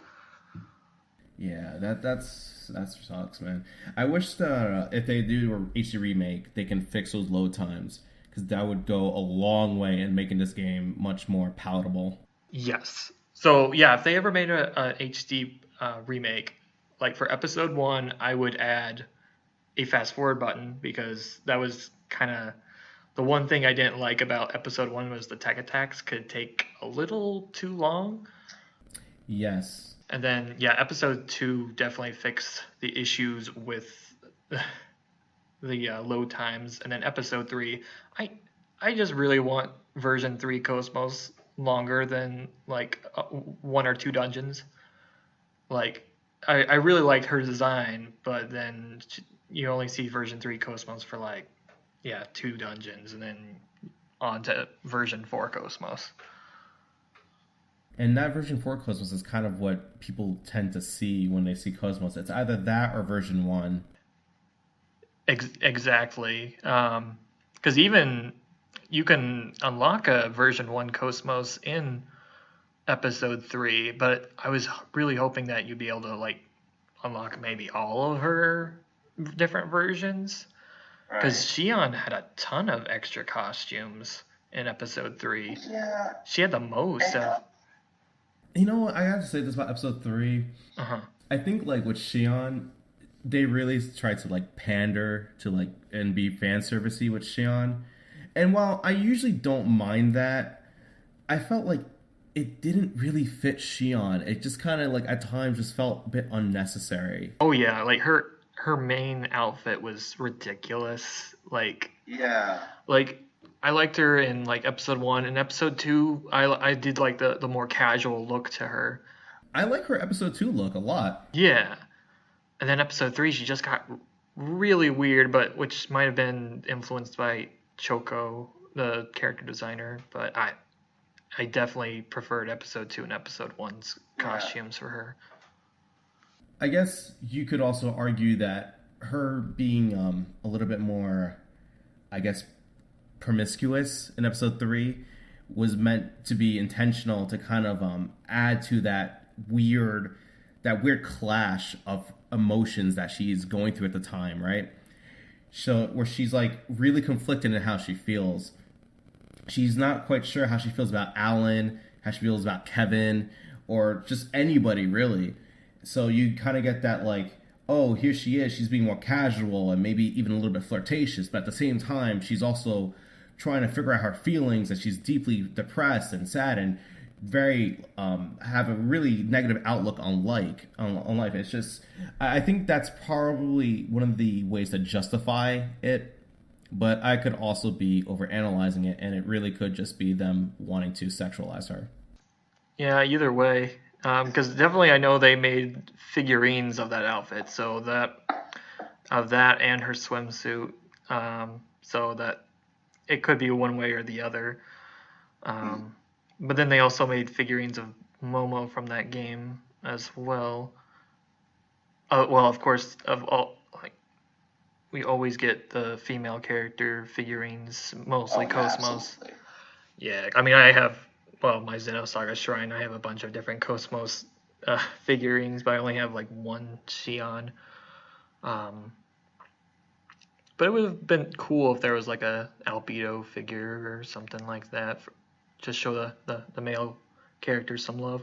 Yeah, that sucks, man. I wish that if they do a HD remake, they can fix those load times, because that would go a long way in making this game much more palatable. Yes. So yeah, if they ever made a HD remake, like for episode 1, I would add a fast forward button, because that was kind of the one thing I didn't like about episode 1 was the tech attacks could take a little too long. Yes. And then, yeah, episode 2 definitely fixed the issues with the load times. And then episode 3, I just really want version 3 Cosmos longer than like 1 or 2 dungeons. Like, I really liked her design, but then you only see version 3 Cosmos for like, 2 dungeons, and then on to version 4 Cosmos. And that version 4 Cosmos is kind of what people tend to see when they see Cosmos. It's either that or version 1. Exactly. Because even you can unlock a version 1 Cosmos in episode 3, but I was really hoping that you'd be able to like unlock maybe all of her different versions. Because Xion had a ton of extra costumes in episode 3. Yeah. She had the most. You know, I have to say this about episode 3. Uh-huh. I think, like, with Xion, they really tried to, like, pander to, like, and be fan servicey with Xion. And while I usually don't mind that, I felt like it didn't really fit Xion. It just kind of, like, at times just felt a bit unnecessary. Oh, yeah. Like, her main outfit was ridiculous. Like, yeah. Like, I liked her in like episode 1. In episode 2, I did like the more casual look to her. I like her episode 2 look a lot. Yeah. And then episode 3, she just got really weird, but which might have been influenced by Choco, the character designer. But I definitely preferred episode 2 and episode 1's costumes for her. I guess you could also argue that her being a little bit more, I guess, promiscuous in episode 3 was meant to be intentional to kind of add to that weird clash of emotions that she's going through at the time, right? So where she's like really conflicted in how she feels. She's not quite sure how she feels about Alan, how she feels about Kevin, or just anybody really. So you kind of get that like, oh, here she is. She's being more casual and maybe even a little bit flirtatious, but at the same time, she's also trying to figure out her feelings, that she's deeply depressed and sad and very have a really negative outlook on on life. It's just I think that's probably one of the ways to justify it, but I could also be overanalyzing it, and it really could just be them wanting to sexualize her. Yeah, either way. Because definitely I know they made figurines of that outfit, so that and her swimsuit, so that it could be one way or the other. But then they also made figurines of Momo from that game as well. Well, of course, of all, like, we always get the female character figurines, mostly Oh, yeah, Cosmos. absolutely. Yeah, I mean, I have, well, my Xenosaga Shrine, I have a bunch of different Cosmos figurines, but I only have like one Shion. Um, but it would have been cool if there was like a albedo figure or something like that, just show the male characters some love.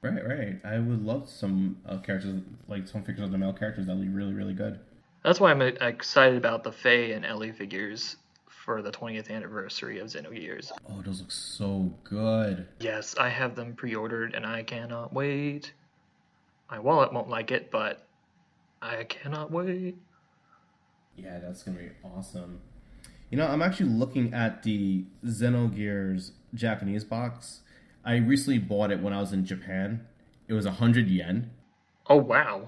Right, right. I would love some characters, like some figures of the male characters. That'd be really, really good. That's why I'm excited about the Faye and Ellie figures for the 20th anniversary of Xenogears. Oh, those look so good. Yes, I have them pre-ordered and I cannot wait. My wallet won't like it, but I cannot wait. Yeah, that's gonna be awesome. You know, I'm actually looking at the Xenogears Japanese box. I recently bought it when I was in Japan. It was 100 yen. Oh, wow.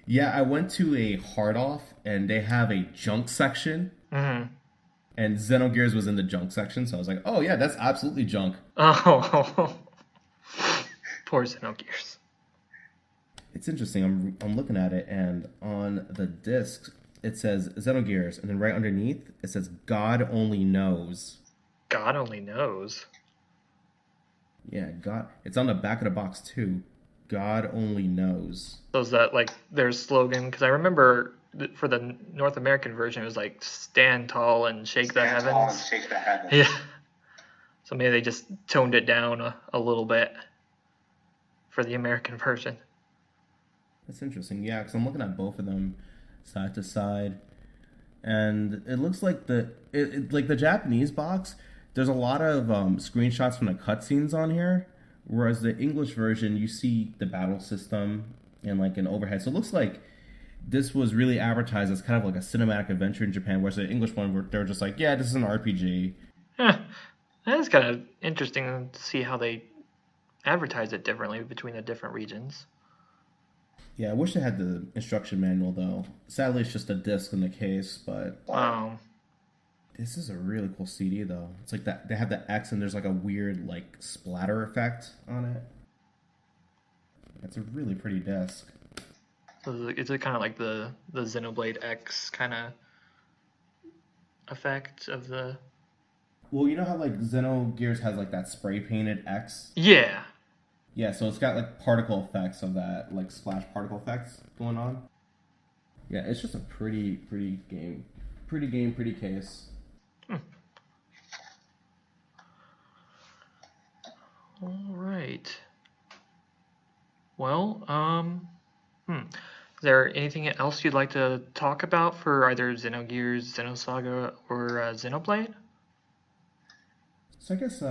Yeah, I went to a hard off and they have a junk section, Mm-hmm. and Xenogears was in the junk section, so I was like, oh yeah, that's absolutely junk. Oh, poor Xenogears. It's interesting. I'm looking at it, and on the disc it says Xenogears, and then right underneath it says God only knows. God only knows. Yeah, God. It's on the back of the box too. God only knows. So is that like their slogan? Because I remember for the North American version, it was like "Stand tall and shake the Stand tall and heavens." shake the heavens. Yeah. So maybe they just toned it down a little bit for the American version. That's interesting. Yeah, because I'm looking at both of them side to side, and it looks like like the Japanese box. There's a lot of screenshots from the cutscenes on here, whereas the English version, you see the battle system and like an overhead. So it looks like this was really advertised as kind of like a cinematic adventure in Japan, whereas the English one, they're just like, yeah, this is an RPG. Huh. That is kind of interesting to see how they advertise it differently between the different regions. Yeah, I wish they had the instruction manual though. Sadly, it's just a disc in the case, but this is a really cool CD though. It's like that they have the X and there's like a weird like splatter effect on it. It's a really pretty disc. So is it kind of like the Xenoblade X kind of effect of the? Well, you know how like Xenogears has like that spray painted X? Yeah. Yeah, so it's got like particle effects of that, like splash particle effects going on. Yeah, it's just a pretty game. Pretty case. All right. Well, Is there anything else you'd like to talk about for either Xenogears, Xenosaga, or Xenoblade? So I guess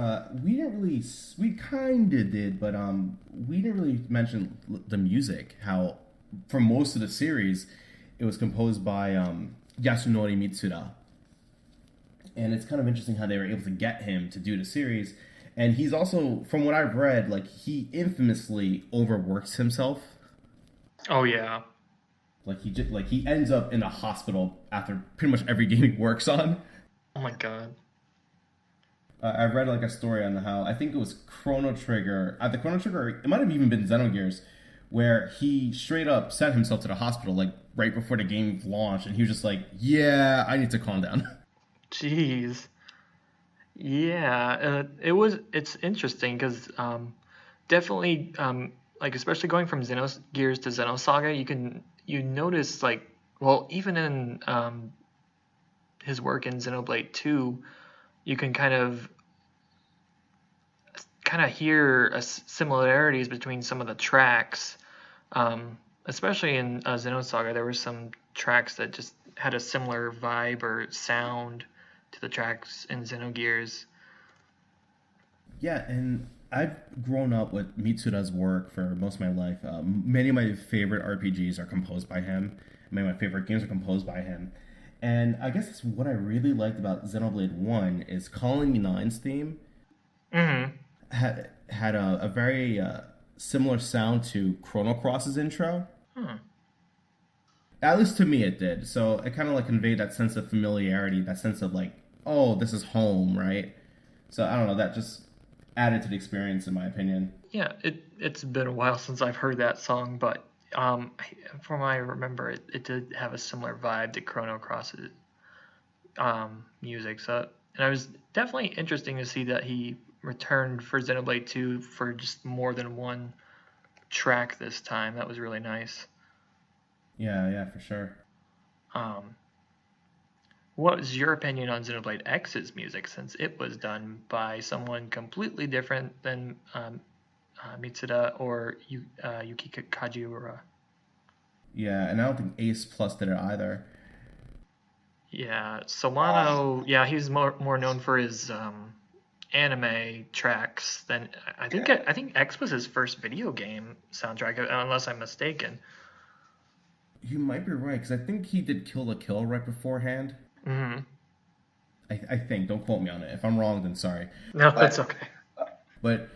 we kind of did, but we didn't really mention the music. How for most of the series, it was composed by Yasunori Mitsuda, and it's kind of interesting how they were able to get him to do the series. And he's also, from what I've read, like he infamously overworks himself. Oh yeah. Like he ends up in a hospital after pretty much every game he works on. Oh my god. I've read like a story on how I think it was Chrono Trigger. At the Chrono Trigger, it might have even been Xenogears, where he straight up sent himself to the hospital like right before the game launched, and he was just like, "Yeah, I need to calm down." Jeez. Yeah, it's interesting because definitely like especially going from Xenogears to Xenosaga, you notice like well even in his work in Xenoblade 2, you can kind of kind of hear similarities between some of the tracks. Especially in Xenosaga, there were some tracks that just had a similar vibe or sound to the tracks in Xenogears. Yeah, and I've grown up with Mitsuda's work for most of my life. Many of my favorite RPGs are composed by him. Many of my favorite games are composed by him. And I guess that's what I really liked about Xenoblade 1 is Colony 9's theme had a very similar sound to Chrono Cross's intro. At least to me it did. So it kind of like conveyed that sense of familiarity, that sense of like, oh, this is home, right? So I don't know, that just added to the experience in my opinion. Yeah, it's been a while since I've heard that song, but from what I remember, it did have a similar vibe to Chrono Cross's music. So, and it was definitely interesting to see that he returned for Xenoblade 2 for just more than one track this time. That was really nice. Yeah, for sure. What was your opinion on Xenoblade X's music, since it was done by someone completely different than Mitsuda or Yukika Kajiura? Yeah, and I don't think Ace Plus did it either. Yeah, Solano, he's more known for his anime tracks than I think. I think X was his first video game soundtrack, unless I'm mistaken. You might be right, because I think he did Kill la Kill right beforehand. Mm-hmm. I think. Don't quote me on it. If I'm wrong, then sorry. No, that's okay. But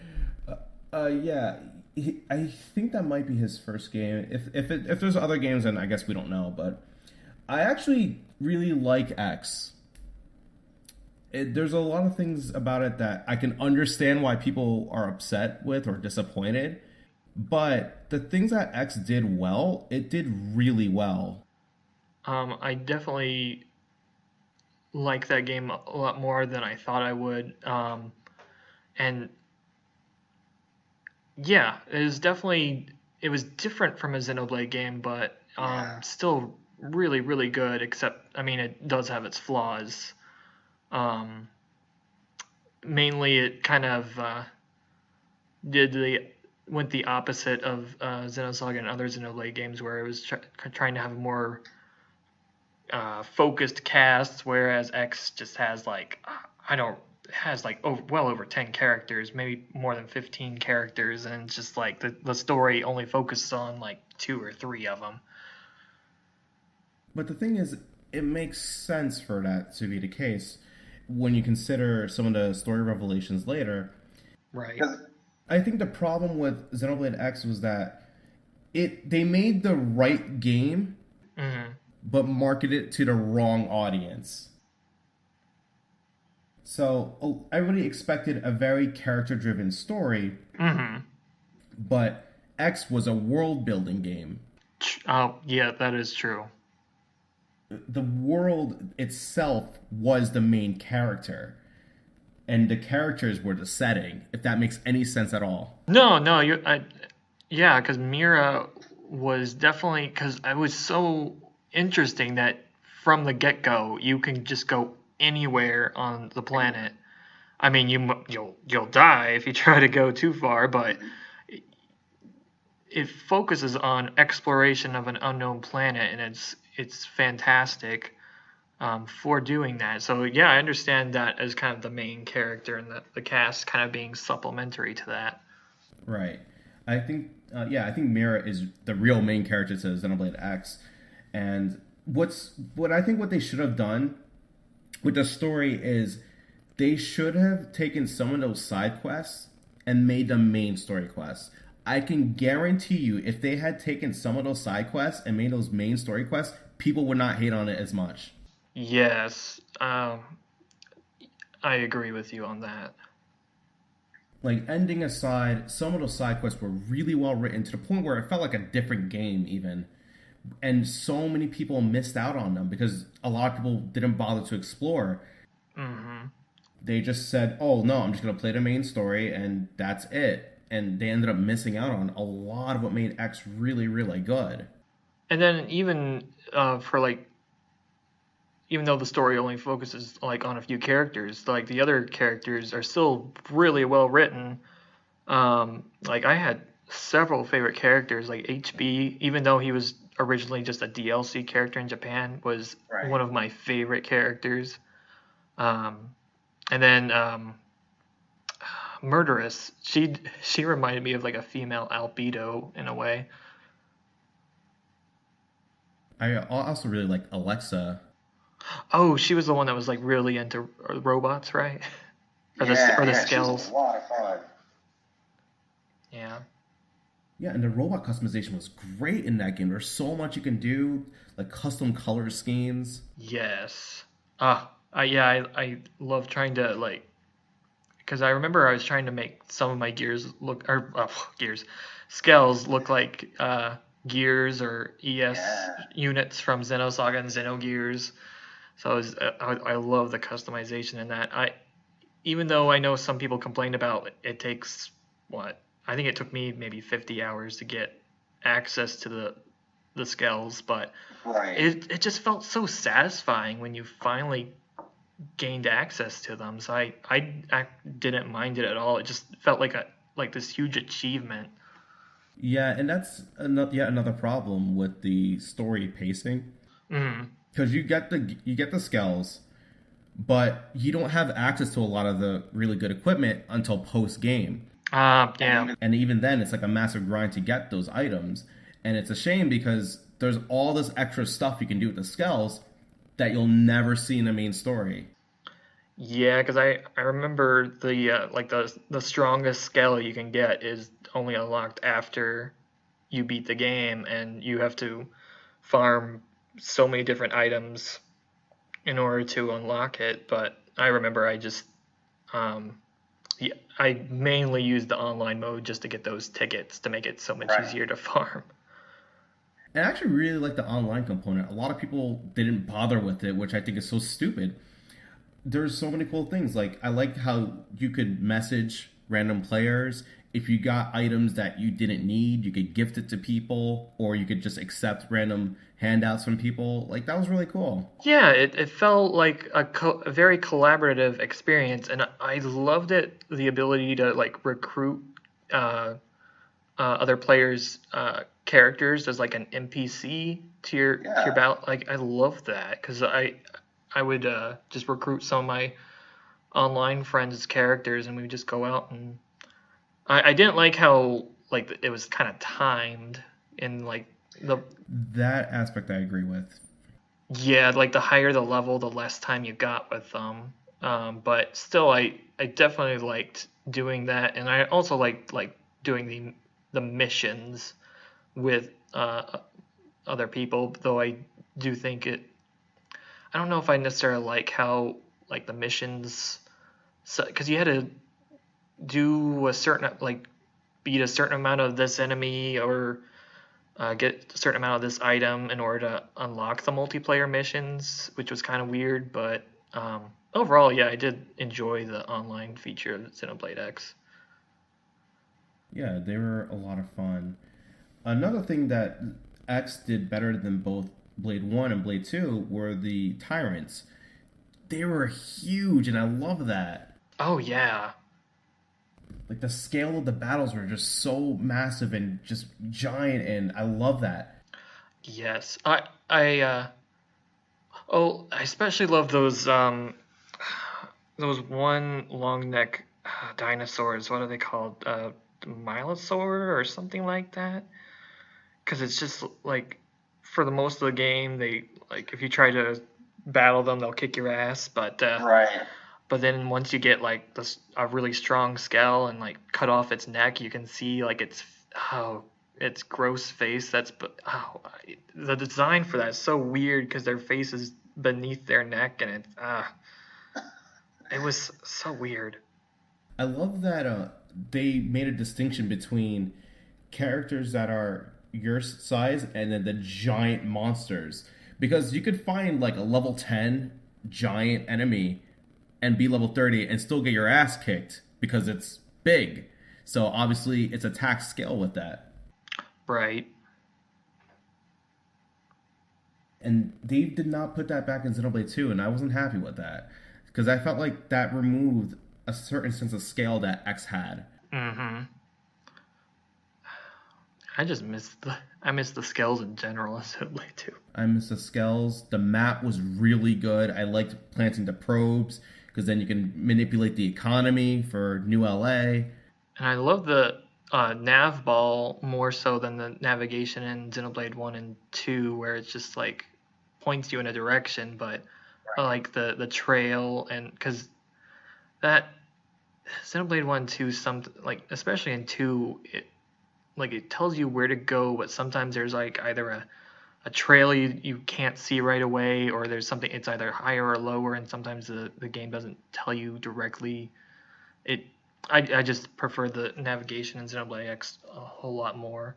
yeah, I think that might be his first game. If there's other games, then I guess we don't know. But I actually really like X. There's a lot of things about it that I can understand why people are upset with or disappointed. But the things that X did well, it did really well. I definitely like that game a lot more than I thought I would. And yeah, it was different from a Xenoblade game, but still really, really good, except, I mean, it does have its flaws. Mainly it kind of went the opposite of Xenosaga and other Xenoblade games, where it was trying to have a more focused cast, whereas X just has well over 10 characters, maybe more than 15 characters, and just like the story only focuses on like 2 or 3 of them. But the thing is, it makes sense for that to be the case when you consider some of the story revelations later. Right. I think the problem with Xenoblade X was that they made the right game, but marketed it to the wrong audience. So everybody expected a very character-driven story, but X was a world-building game. Oh, yeah, that is true. The world itself was the main character, and the characters were the setting, if that makes any sense at all. No, because Mira was definitely, because it was so interesting that from the get-go, you can just go anywhere on the planet. I mean, you'll die if you try to go too far, but it focuses on exploration of an unknown planet, and it's fantastic for doing that. So yeah, I understand that as kind of the main character, and the cast kind of being supplementary to that. Right. I think Mira is the real main character to Xenoblade X, and what I think what they should have done with the story is they should have taken some of those side quests and made them main story quests. I can guarantee you, if they had taken some of those side quests and made those main story quests, people would not hate on it as much. Yes, I agree with you on that. Like, ending aside, some of those side quests were really well written to the point where it felt like a different game even. And so many people missed out on them because a lot of people didn't bother to explore. They just said, oh no, I'm just going to play the main story and that's it. And they ended up missing out on a lot of what made X really, really good. And then even even though the story only focuses like on a few characters, like the other characters are still really well written. Like I had several favorite characters, like HB, even though he was originally just a DLC character in Japan, was Right. one of my favorite characters. Um, and then Murderous, she reminded me of like a female albedo in a way. I also really like Alexa. Oh, she was the one that was like really into robots, right? or the Yeah, or the yeah, she was scales. a lot of fun. Yeah. Yeah, and the robot customization was great in that game. There's so much you can do, like custom color schemes. Yes. I love trying to like because I remember I was trying to make some of my gears look or gears scales look like gears or ES Yeah, units from Xenosaga and Xenogears. So I love the customization in that. I even though I know some people complain about it takes what I think it took me maybe 50 hours to get access to the scales, but right. it just felt so satisfying when you finally gained access to them. So I didn't mind it at all. It just felt like this huge achievement. Yeah, and that's yet another problem with the story pacing, Mm. because you get the skills, but you don't have access to a lot of the really good equipment until post game. And Yeah. even And even then, it's like a massive grind to get those items. And it's a shame because there's all this extra stuff you can do with the skulls that you'll never see in the main story. Yeah, because I remember the strongest scale you can get is only unlocked after you beat the game, and you have to farm so many different items in order to unlock it. But I remember I just um, yeah, I mainly used the online mode just to get those tickets to make it so much right. easier to farm. And I actually really like the online component. A lot of people didn't bother with it, which I think is so stupid. There's so many cool things. Like, I like how you could message random players. If you got items that you didn't need, you could gift it to people, or you could just accept random handouts from people. Like, that was really cool. Yeah, it felt like a very collaborative experience, and I loved it. The ability to like recruit uh, other players' characters as like an NPC to your Yeah, battle. Like I love that because I would just recruit some of my online friends' characters, and we would just go out and I didn't like how like it was kind of timed in like the That aspect I agree with. yeah, like the higher the level, the less time you got with them. But still, I definitely liked doing that, and I also liked like doing the missions with other people. Though I do think it, I don't know if I necessarily like how like the missions, because you had to do a certain like beat a certain amount of this enemy or get a certain amount of this item in order to unlock the multiplayer missions, which was kind of weird. But overall, yeah, I did enjoy the online feature of Xenoblade X. Yeah, they were a lot of fun. Another thing that X did better than both Blade 1 and Blade 2 were the tyrants. They were huge, and I love that. Oh yeah, Like, the scale of the battles were just so massive and just giant, and I love that. yes. I especially love those one long neck dinosaurs. What are they called? Milosaur or something like that. Because it's just like for the most of the game, they like if you try to battle them, they'll kick your ass. right. But then once you get like this a really strong skull and like cut off its neck, you can see like its gross face. The design for that is so weird because their face is beneath their neck and it was so weird. I love that they made a distinction between characters that are your size and then the giant monsters. Because you could find like a level 10 giant enemy and be level 30 and still get your ass kicked because it's big. So obviously it's attack scale with that. Right. And they did not put that back in Xenoblade 2, and I wasn't happy with that. Because I felt like that removed a certain sense of scale that X had. Mm-hmm. I miss the skills in general in Xenoblade too. I miss the skells. The map was really good. I liked planting the probes because then you can manipulate the economy for New LA. And I love the nav ball more so than the navigation in Xenoblade 1 and 2, where it's just like points you in a direction, but I like the trail, and because that Xenoblade 1 and 2, like especially in 2, it tells you where to go, but sometimes there's like either a trail you can't see right away, or there's something, it's either higher or lower, and sometimes the game doesn't tell you directly. I just prefer the navigation in Xenoblade X a whole lot more.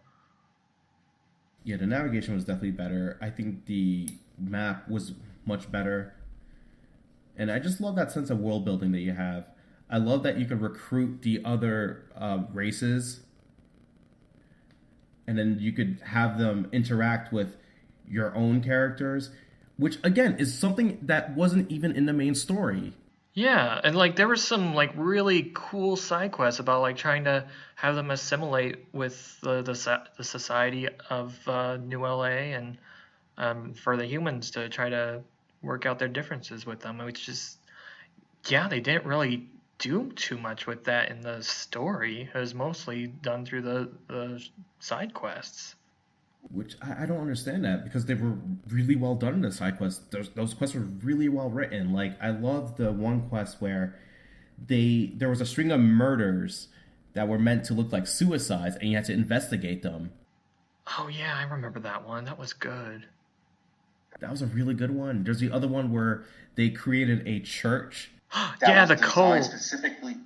Yeah, the navigation was definitely better. I think the map was much better. And I just love that sense of world building that you have. I love that you can recruit the other races, and then you could have them interact with your own characters, which again is something that wasn't even in the main story. Yeah, and like there were some like really cool side quests about like trying to have them assimilate with the society of New LA, and for the humans to try to work out their differences with them, which is, yeah, they didn't really do too much with that in the story. It was mostly done through the side quests. Which I don't understand that, because they were really well done in the side quests. Those quests were really well written. Like, I love the one quest where there was a string of murders that were meant to look like suicides, and you had to investigate them. Oh yeah, I remember that one. That was good. That was a really good one. There's the other one where they created a church Yeah, the cult.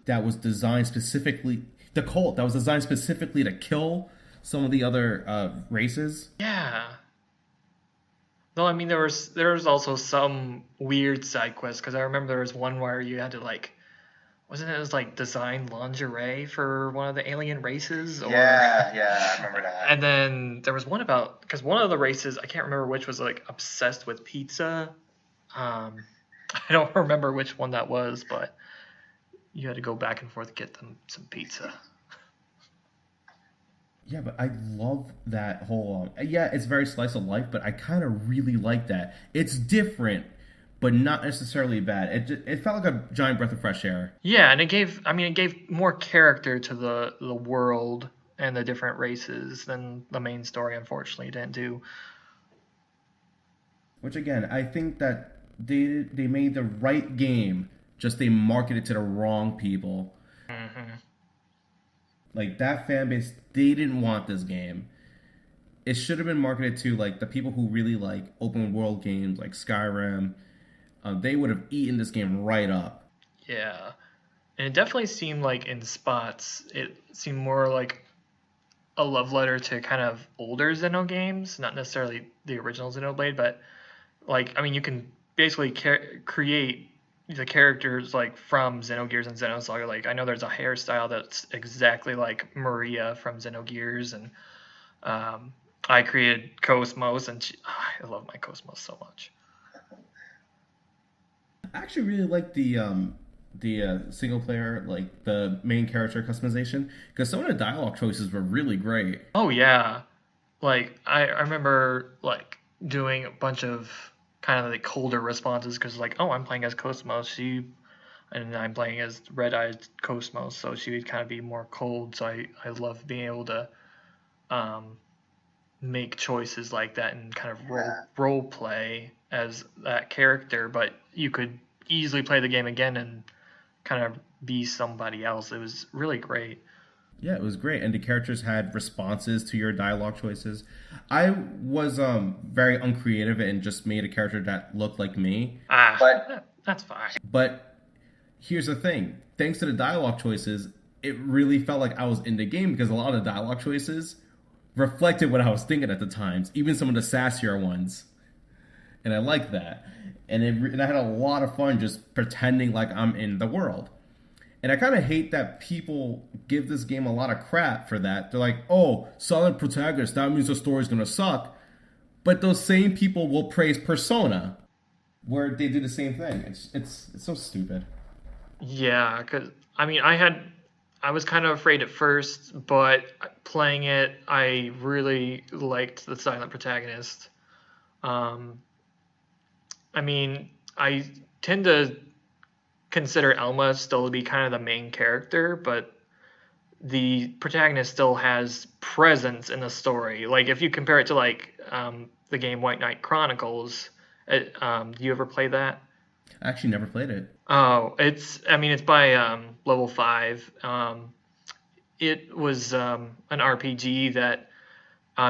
that was designed specifically to kill some of the other races. Yeah. No, I mean there was also some weird side quests, because I remember there was one where you had to like, wasn't it was like design lingerie for one of the alien races? Or... Yeah, I remember that. And then there was one about, because one of the races, I can't remember which, was like obsessed with pizza. I don't remember which one that was, but you had to go back and forth to get them some pizza. Yeah, but I love that whole... yeah, it's very slice of life, but I kind of really like that. It's different, but not necessarily bad. It felt like a giant breath of fresh air. Yeah, and it gave more character to the world and the different races than the main story, unfortunately, didn't do. Which, again, I think that they made the right game, just they marketed it to the wrong people. Mm-hmm. Like, that fan base, they didn't want this game. It should have been marketed to, like, the people who really like open world games like Skyrim. They would have eaten this game right up. Yeah. And it definitely seemed like in spots, it seemed more like a love letter to kind of older Xeno games, not necessarily the original Xenoblade, but like, I mean, you can basically create the characters like from Xenogears and Xenosaga. Like, I know there's a hairstyle that's exactly like Maria from Xenogears, and I created Cosmos, and I love my Cosmos so much. I actually really like the single player, like the main character customization, because some of the dialogue choices were really great. Oh yeah, like I remember like doing a bunch of kind of like colder responses, because like, oh, I'm playing as Cosmos, and I'm playing as Red-Eyed Cosmos, so she would kind of be more cold. So I love being able to make choices like that and kind of role play as that character, but you could easily play the game again and kind of be somebody else. It was really great. Yeah, it was great, and the characters had responses to your dialogue choices. I was very uncreative and just made a character that looked like me. That's fine. But here's the thing: thanks to the dialogue choices, it really felt like I was in the game, because a lot of the dialogue choices reflected what I was thinking at the times, even some of the sassier ones. And I liked that, and I had a lot of fun just pretending like I'm in the world. And I kind of hate that people give this game a lot of crap for that. They're like, oh, silent protagonist, that means the story's going to suck. But those same people will praise Persona, where they do the same thing. It's so stupid. Yeah, because, I mean, I had I was kind of afraid at first, but playing it, I really liked the silent protagonist. Um, I mean, I tend to consider Elma still to be kind of the main character, but the protagonist still has presence in the story. Like if you compare it to the game White Knight Chronicles, do you ever play that? I actually never played it. Oh, it's by level 5. It was an RPG that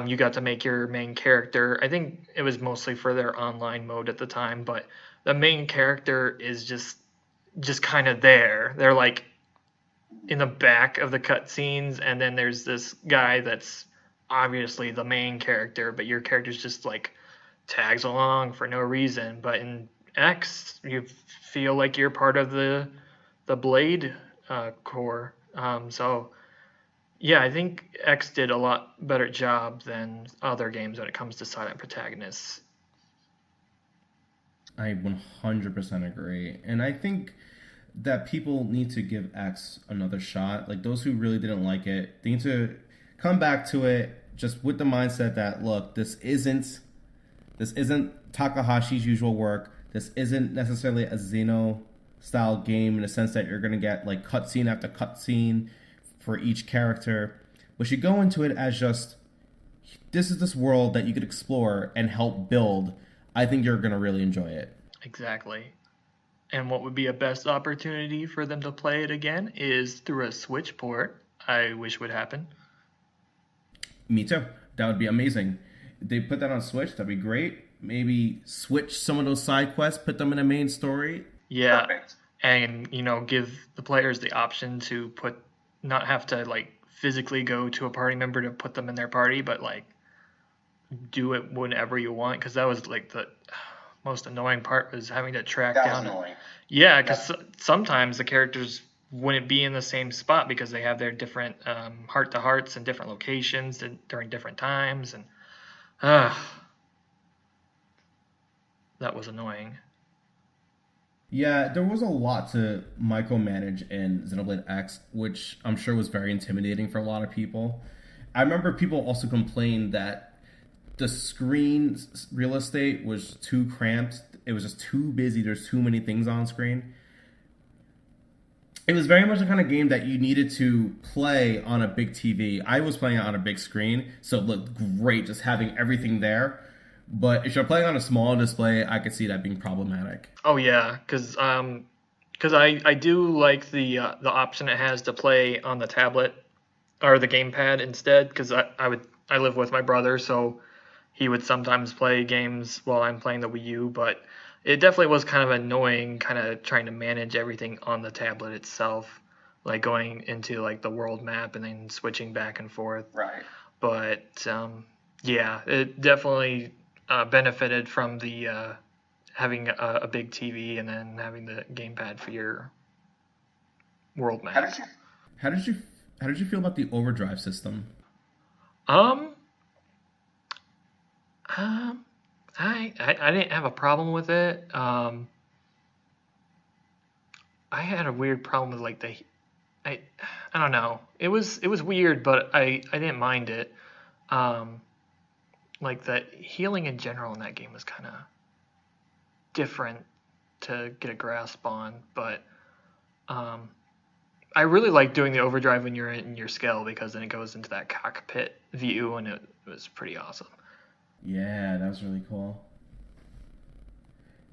you got to make your main character. I think it was mostly for their online mode at the time, but the main character is just kind of there. They're like in the back of the cutscenes, and then there's this guy that's obviously the main character, but your character's just like tags along for no reason. But in X, you feel like you're part of the Blade core. So yeah, I think X did a lot better job than other games when it comes to silent protagonists. I 100% agree. And I think that people need to give X another shot. Like those who really didn't like it, they need to come back to it just with the mindset that look, this isn't Takahashi's usual work. This isn't necessarily a Xeno style game in the sense that you're going to get like cutscene after cutscene for each character. But you go into it as just this is this world that you could explore and help build. I think you're going to really enjoy it. Exactly. And what would be a best opportunity for them to play it again is through a Switch port. I wish would happen. Me too. That would be amazing. If they put that on Switch, that'd be great. Maybe switch some of those side quests, put them in the main story. Yeah, Perfect. and give the players the option to not have to like physically go to a party member to put them in their party, but like do it whenever you want. Because that was like the most annoying part was having to track That was down. annoying. Yeah, because sometimes the characters wouldn't be in the same spot because they have their different heart to hearts in different locations during different times, and uh, that was annoying. Yeah, there was a lot to micromanage in Xenoblade X, which I'm sure was very intimidating for a lot of people. I remember people also complained that the screen real estate was too cramped. It was just too busy. There's too many things on screen. It was very much the kind of game that you needed to play on a big TV. I was playing it on a big screen, so it looked great just having everything there. But if you're playing on a small display, I could see that being problematic. Oh yeah, because I do like the option it has to play on the tablet or the gamepad instead. Because I live with my brother, so he would sometimes play games while I'm playing the Wii U. But it definitely was kind of annoying, kind of trying to manage everything on the tablet itself, like going into like the world map and then switching back and forth. Right. But yeah, it definitely benefited from the having a big TV and then having the gamepad for your world How map. did you? How did you how did you feel about the overdrive system? Um, um, I didn't have a problem with it. I had a weird problem with like I I don't know. It was weird, but I didn't mind it. Um, like the healing in general in that game was kind of different to get a grasp on, but um, I really like doing the overdrive when you're in your Skell because then it goes into that cockpit view and it was pretty awesome. Yeah, that was really cool.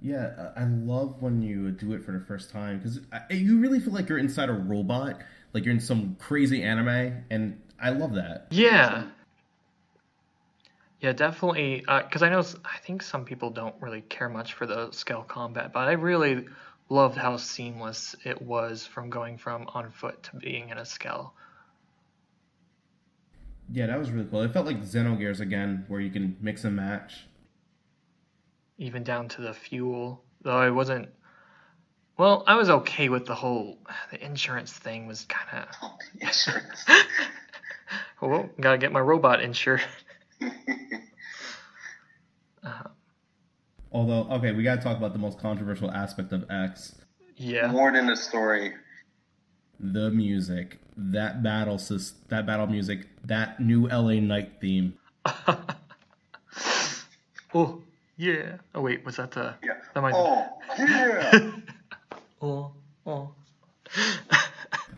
Yeah, I love when you do it for the first time because you really feel like you're inside a robot, like you're in some crazy anime, and I love that. Yeah, yeah, definitely. Because I think some people don't really care much for the Skell combat, but I really loved how seamless it was from going from on foot to being in a Skell, Yeah, that was really cool. It felt like Xenogears again, where you can mix and match. even down to the fuel. Though I wasn't. Well, I was okay with the insurance thing was kind of. Oh, yes, sir. Well, gotta get my robot insured. Uh, Although, okay, we gotta talk about the most controversial aspect of X. yeah. More than the story. The music, that battle music, that new LA Night theme. Oh, yeah. Oh, wait, was that the... Yeah. That might Yeah. Oh, oh.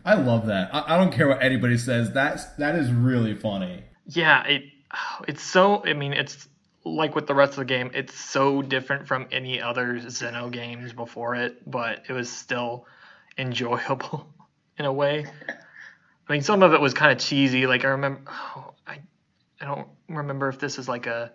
I love that. I don't care what anybody says. That is really funny. Yeah, it's so... I mean, it's like with the rest of the game, it's so different from any other Xeno games before it, but it was still enjoyable in a way. I mean, some of it was kind of cheesy. Like, I remember... I don't remember if this is like a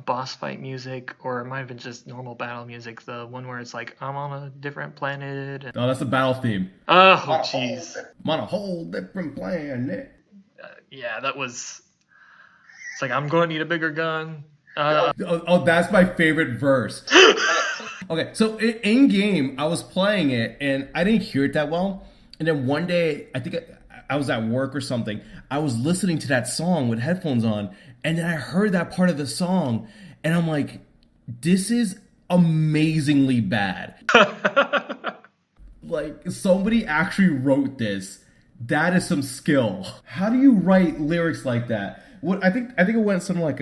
boss fight music or it might have been just normal battle music. The one where it's like, I'm on a different planet. And... Oh, that's the battle theme. Oh, jeez. I'm on a whole different planet. Yeah, that was... It's like, I'm going to need a bigger gun. That's my favorite verse. Okay, so in game, I was playing it and I didn't hear it that well. And then one day, I think I was at work or something. I was listening to that song with headphones on, and then I heard that part of the song, and I'm like, this is amazingly bad. Like, somebody actually wrote this. That is some skill. How do you write lyrics like that? I think it went something like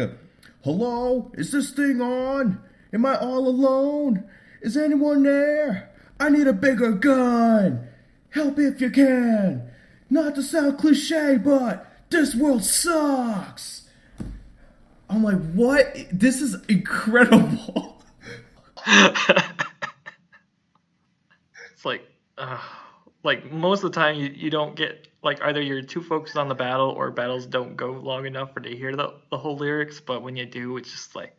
hello, is this thing on? Am I all alone? Is anyone there? I need a bigger gun. Help if you can. Not to sound cliche, but this world sucks. I'm like, what? This is incredible. It's like most of the time you don't get, like, either you're too focused on the battle or battles don't go long enough for to hear the whole lyrics, but when you do, it's just like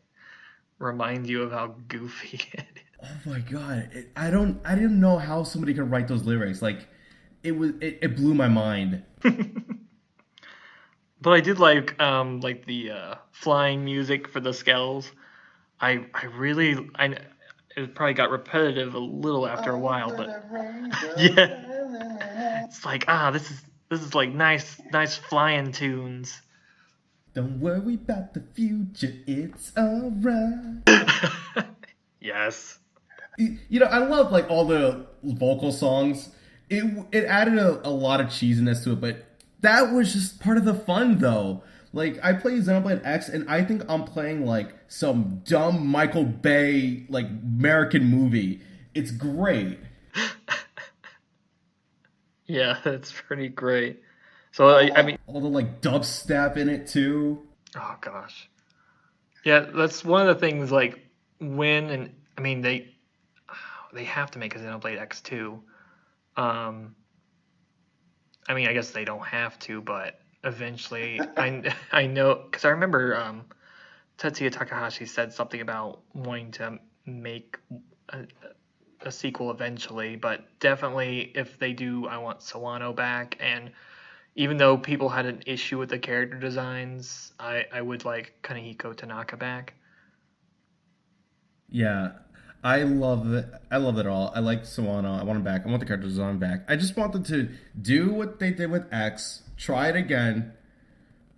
reminds you of how goofy it is. Oh my god. I didn't know how somebody could write those lyrics. Like, it blew my mind. But I did like the flying music for the skells. I really it probably got repetitive a little after a while, but yeah, it's like this is like nice flying tunes. Don't worry about the future, it's alright. Yes. You know, I love like all the vocal songs. It added a lot of cheesiness to it, but that was just part of the fun, though. Like, I play Xenoblade X, and I think I'm playing, like, some dumb Michael Bay, like, American movie. It's great. Yeah, that's pretty great. So, I mean... All the, like, dubstep in it, too. Oh, gosh. Yeah, that's one of the things, like, I mean, they have to make a Xenoblade X2. I mean, I guess they don't have to, but eventually, I know, because I remember Tetsuya Takahashi said something about wanting to make a sequel eventually, but definitely if they do, I want Sawano back, and even though people had an issue with the character designs, I would like Kanehiko Tanaka back. Yeah. I love it. I love it all. I like Sawano. I want him back. I want the character design back. I just want them to do what they did with X. Try it again.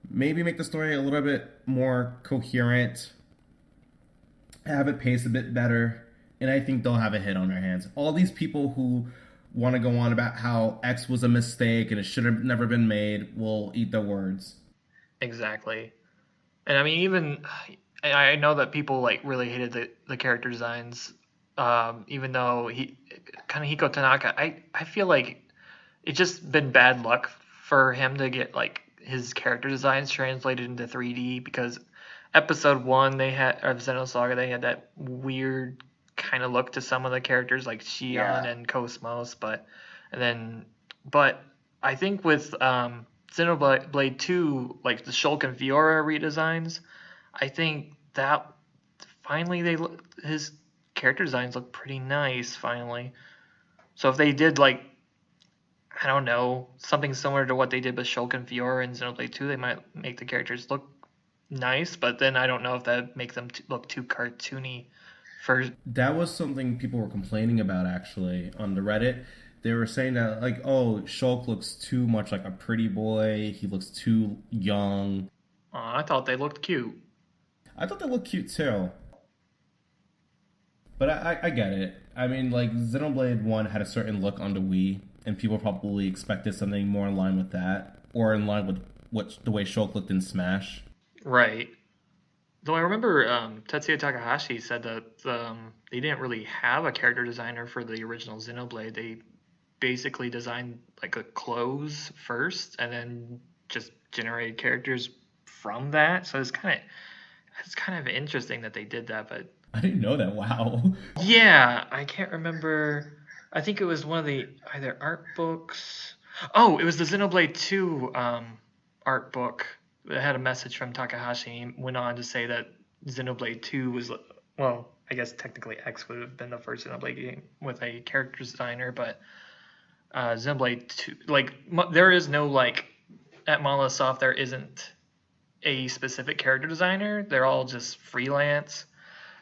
Maybe make the story a little bit more coherent. Have it paced a bit better. And I think they'll have a hit on their hands. All these people who want to go on about how X was a mistake and it should have never been made will eat their words. Exactly. And I mean, even... I know that people like really hated the character designs, even though Kanehiko Tanaka, I feel like it's just been bad luck for him to get like his character designs translated into 3D, because episode 1 of Xenosaga, they had that weird kind of look to some of the characters like Shion and Cosmos, but I think with Xenoblade 2, like the Shulk and Fiora redesigns, I think that finally his character designs look pretty nice finally. So if they did like, I don't know, something similar to what they did with Shulk and Fiora in Xenoblade 2, they might make the characters look nice, but then I don't know if that make them look too cartoony. That was something people were complaining about actually on the Reddit. They were saying that like, oh, Shulk looks too much like a pretty boy. He looks too young. I thought they looked cute. I thought they looked cute too. But I get it. I mean, like, Xenoblade 1 had a certain look on the Wii, and people probably expected something more in line with that, or in line with the way Shulk looked in Smash. Right. Though I remember Tetsuya Takahashi said that they didn't really have a character designer for the original Xenoblade. They basically designed like a clothes first, and then just generated characters from that. So it's kind of interesting that they did that. But I didn't know that. Wow. yeah, I can't remember. I think it was one of the either art books. Oh, it was the Xenoblade 2 art book that had a message from Takahashi. He went on to say that Xenoblade 2 was, well, I guess technically X would have been the first Xenoblade game with a character designer, but Xenoblade 2, like, there is no, like, at Monolith Soft, there isn't a specific character designer. They're all just freelance.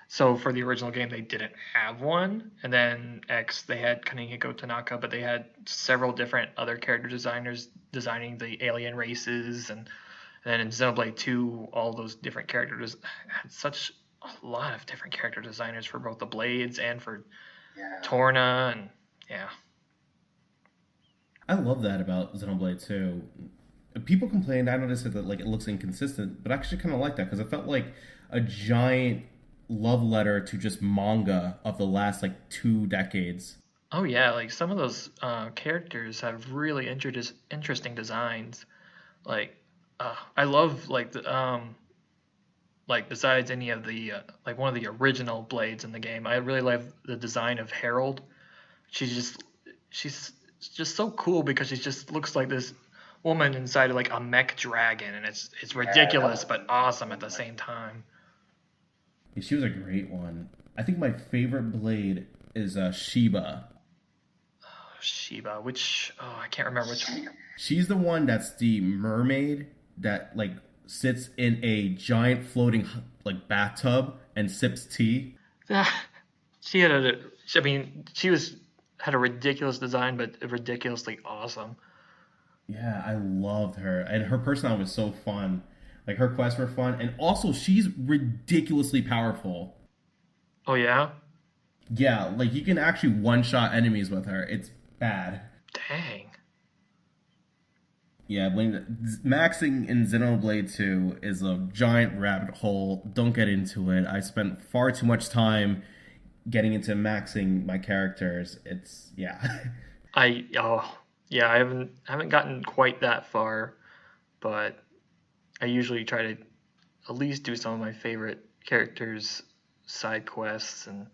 So for the original game, they didn't have one. And then X, they had Kanehiko Tanaka, but they had several different other character designers designing the alien races. And then in Xenoblade 2, all those different characters had such a lot of different character designers for both the blades and for Torna. And yeah. I love that about Xenoblade 2. People complained, I noticed that like it looks inconsistent, but I actually kind of like that because it felt like a giant love letter to just manga of the last like 2 decades. Oh yeah, like some of those characters have really interesting designs. Like I love like besides any of the like one of the original blades in the game, I really love the design of Harold. She's just so cool because she just looks like this woman inside of like a mech dragon, and it's ridiculous but awesome at the same time. Yeah, she was a great one. I think my favorite blade is Shiba. Shiba, which I can't remember which one. She's the one that's the mermaid that like sits in a giant floating like bathtub and sips tea. She had had a ridiculous design, but ridiculously awesome. Yeah, I loved her, and her personality was so fun. Like her quests were fun, and also she's ridiculously powerful. Oh yeah? Yeah, like you can actually one-shot enemies with her. It's bad. Dang. Yeah, when maxing in Xenoblade 2 is a giant rabbit hole. Don't get into it. I spent far too much time getting into maxing my characters. It's yeah. I haven't gotten quite that far, but I usually try to at least do some of my favorite characters' side quests and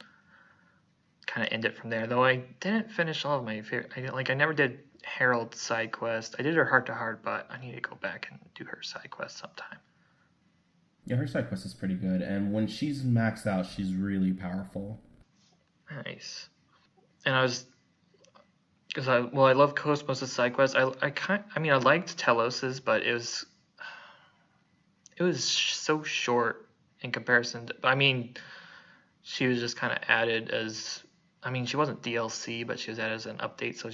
kind of end it from there. Though I didn't finish all of my favorite. I never did Harold's side quest. I did her heart to heart, but I need to go back and do her side quest sometime. Yeah, her side quest is pretty good, and when she's maxed out, she's really powerful. Nice. And I love Cosmos' side quest. I liked Telos's, but it was so short in comparison to, she was just kind of added as, she wasn't DLC, but she was added as an update, so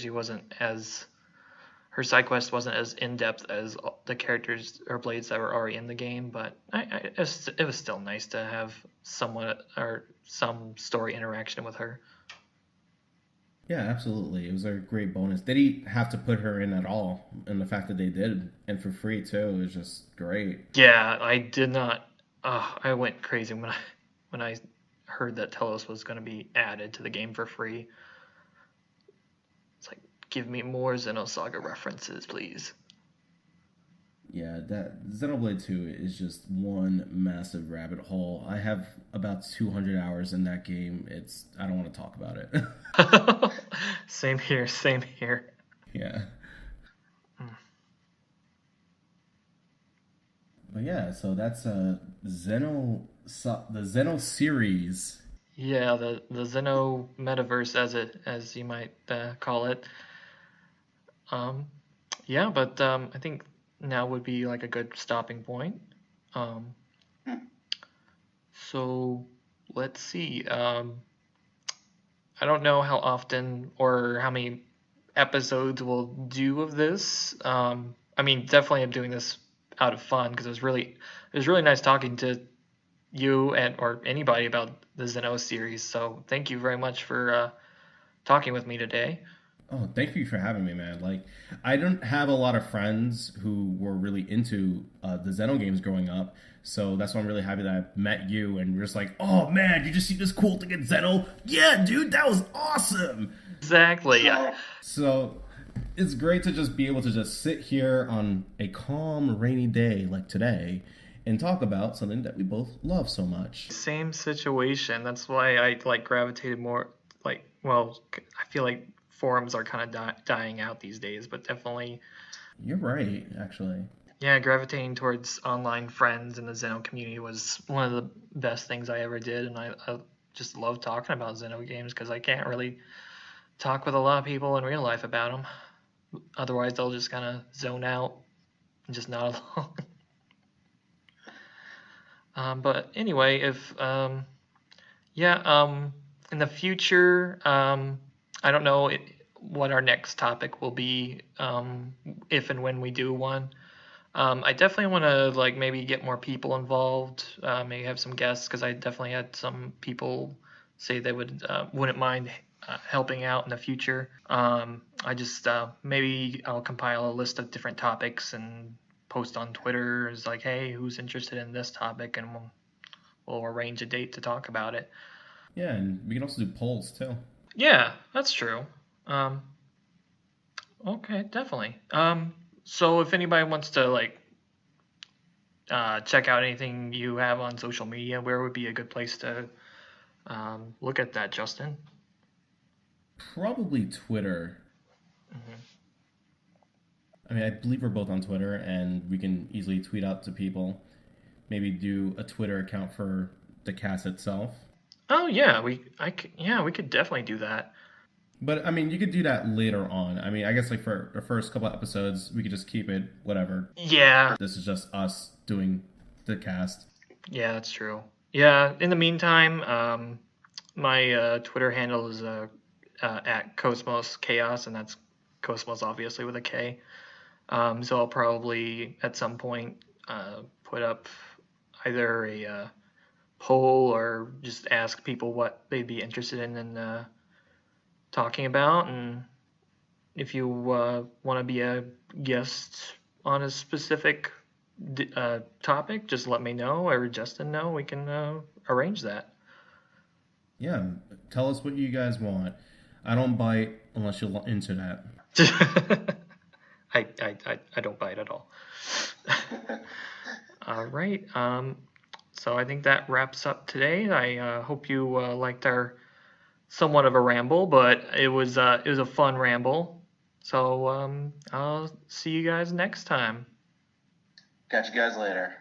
her side quest wasn't as in-depth as the characters or blades that were already in the game, but it was still nice to have somewhat or some story interaction with her. Yeah, absolutely. It was a great bonus. They didn't have to put her in at all, and the fact that they did, and for free too, was just great. Yeah, I did not. I went crazy when I heard that Telos was going to be added to the game for free. It's like, give me more Xenosaga references, please. Yeah, that Xenoblade 2 is just one massive rabbit hole. I have about 200 hours in that game. I don't want to talk about it. Same here. Yeah. But yeah, so that's the Xeno series. Yeah, the Xeno metaverse, as you might call it. Yeah, but I think now would be like a good stopping point. So let's see. I don't know how often or how many episodes we'll do of this. Definitely I'm doing this out of fun because it was really nice talking to you or anybody about the Xeno series. So thank you very much for talking with me today. Oh, thank you for having me, man. Like, I don't have a lot of friends who were really into the Xeno games growing up, so that's why I'm really happy that I met you, and you're just like, oh man, you just see this cool thing in Xeno? Yeah, dude, that was awesome! Exactly, yeah. So, it's great to just be able to just sit here on a calm, rainy day like today and talk about something that we both love so much. Same situation. That's why I like gravitated more, like, well, I feel like forums are kind of dying out these days, but definitely. You're right, actually. Yeah, gravitating towards online friends in the Xeno community was one of the best things I ever did, and I just love talking about Xeno games because I can't really talk with a lot of people in real life about them. Otherwise, they'll just kind of zone out and just nod along. But anyway, if in the future, I don't know what our next topic will be, if and when we do one. I definitely want to like maybe get more people involved, maybe have some guests, because I definitely had some people say they wouldn't mind helping out in the future. I just maybe I'll compile a list of different topics and post on Twitter. It's like, hey, who's interested in this topic, and we'll arrange a date to talk about it. Yeah, and we can also do polls too. Yeah, that's true. Okay, definitely. So if anybody wants to like check out anything you have on social media, where would be a good place to look at that, Justin? Probably Twitter. Mm-hmm. I mean, I believe we're both on Twitter, and we can easily tweet out to people. Maybe do a Twitter account for the cast itself. Oh yeah, we could definitely do that. But I mean, you could do that later on. I mean, I guess like for the first couple episodes, we could just keep it whatever. Yeah. This is just us doing the cast. Yeah, that's true. Yeah. In the meantime, my Twitter handle is at Cosmos Chaos, and that's Cosmos obviously with a K. So I'll probably at some point put up either a poll or just ask people what they'd be interested in talking about, and if you want to be a guest on a specific topic, just let me know or Justin know. We can arrange that. Yeah, tell us what you guys want. I don't bite unless you're into that. I don't bite at all. All right. So I think that wraps up today. I hope you liked our somewhat of a ramble, but it was a fun ramble. So I'll see you guys next time. Catch you guys later.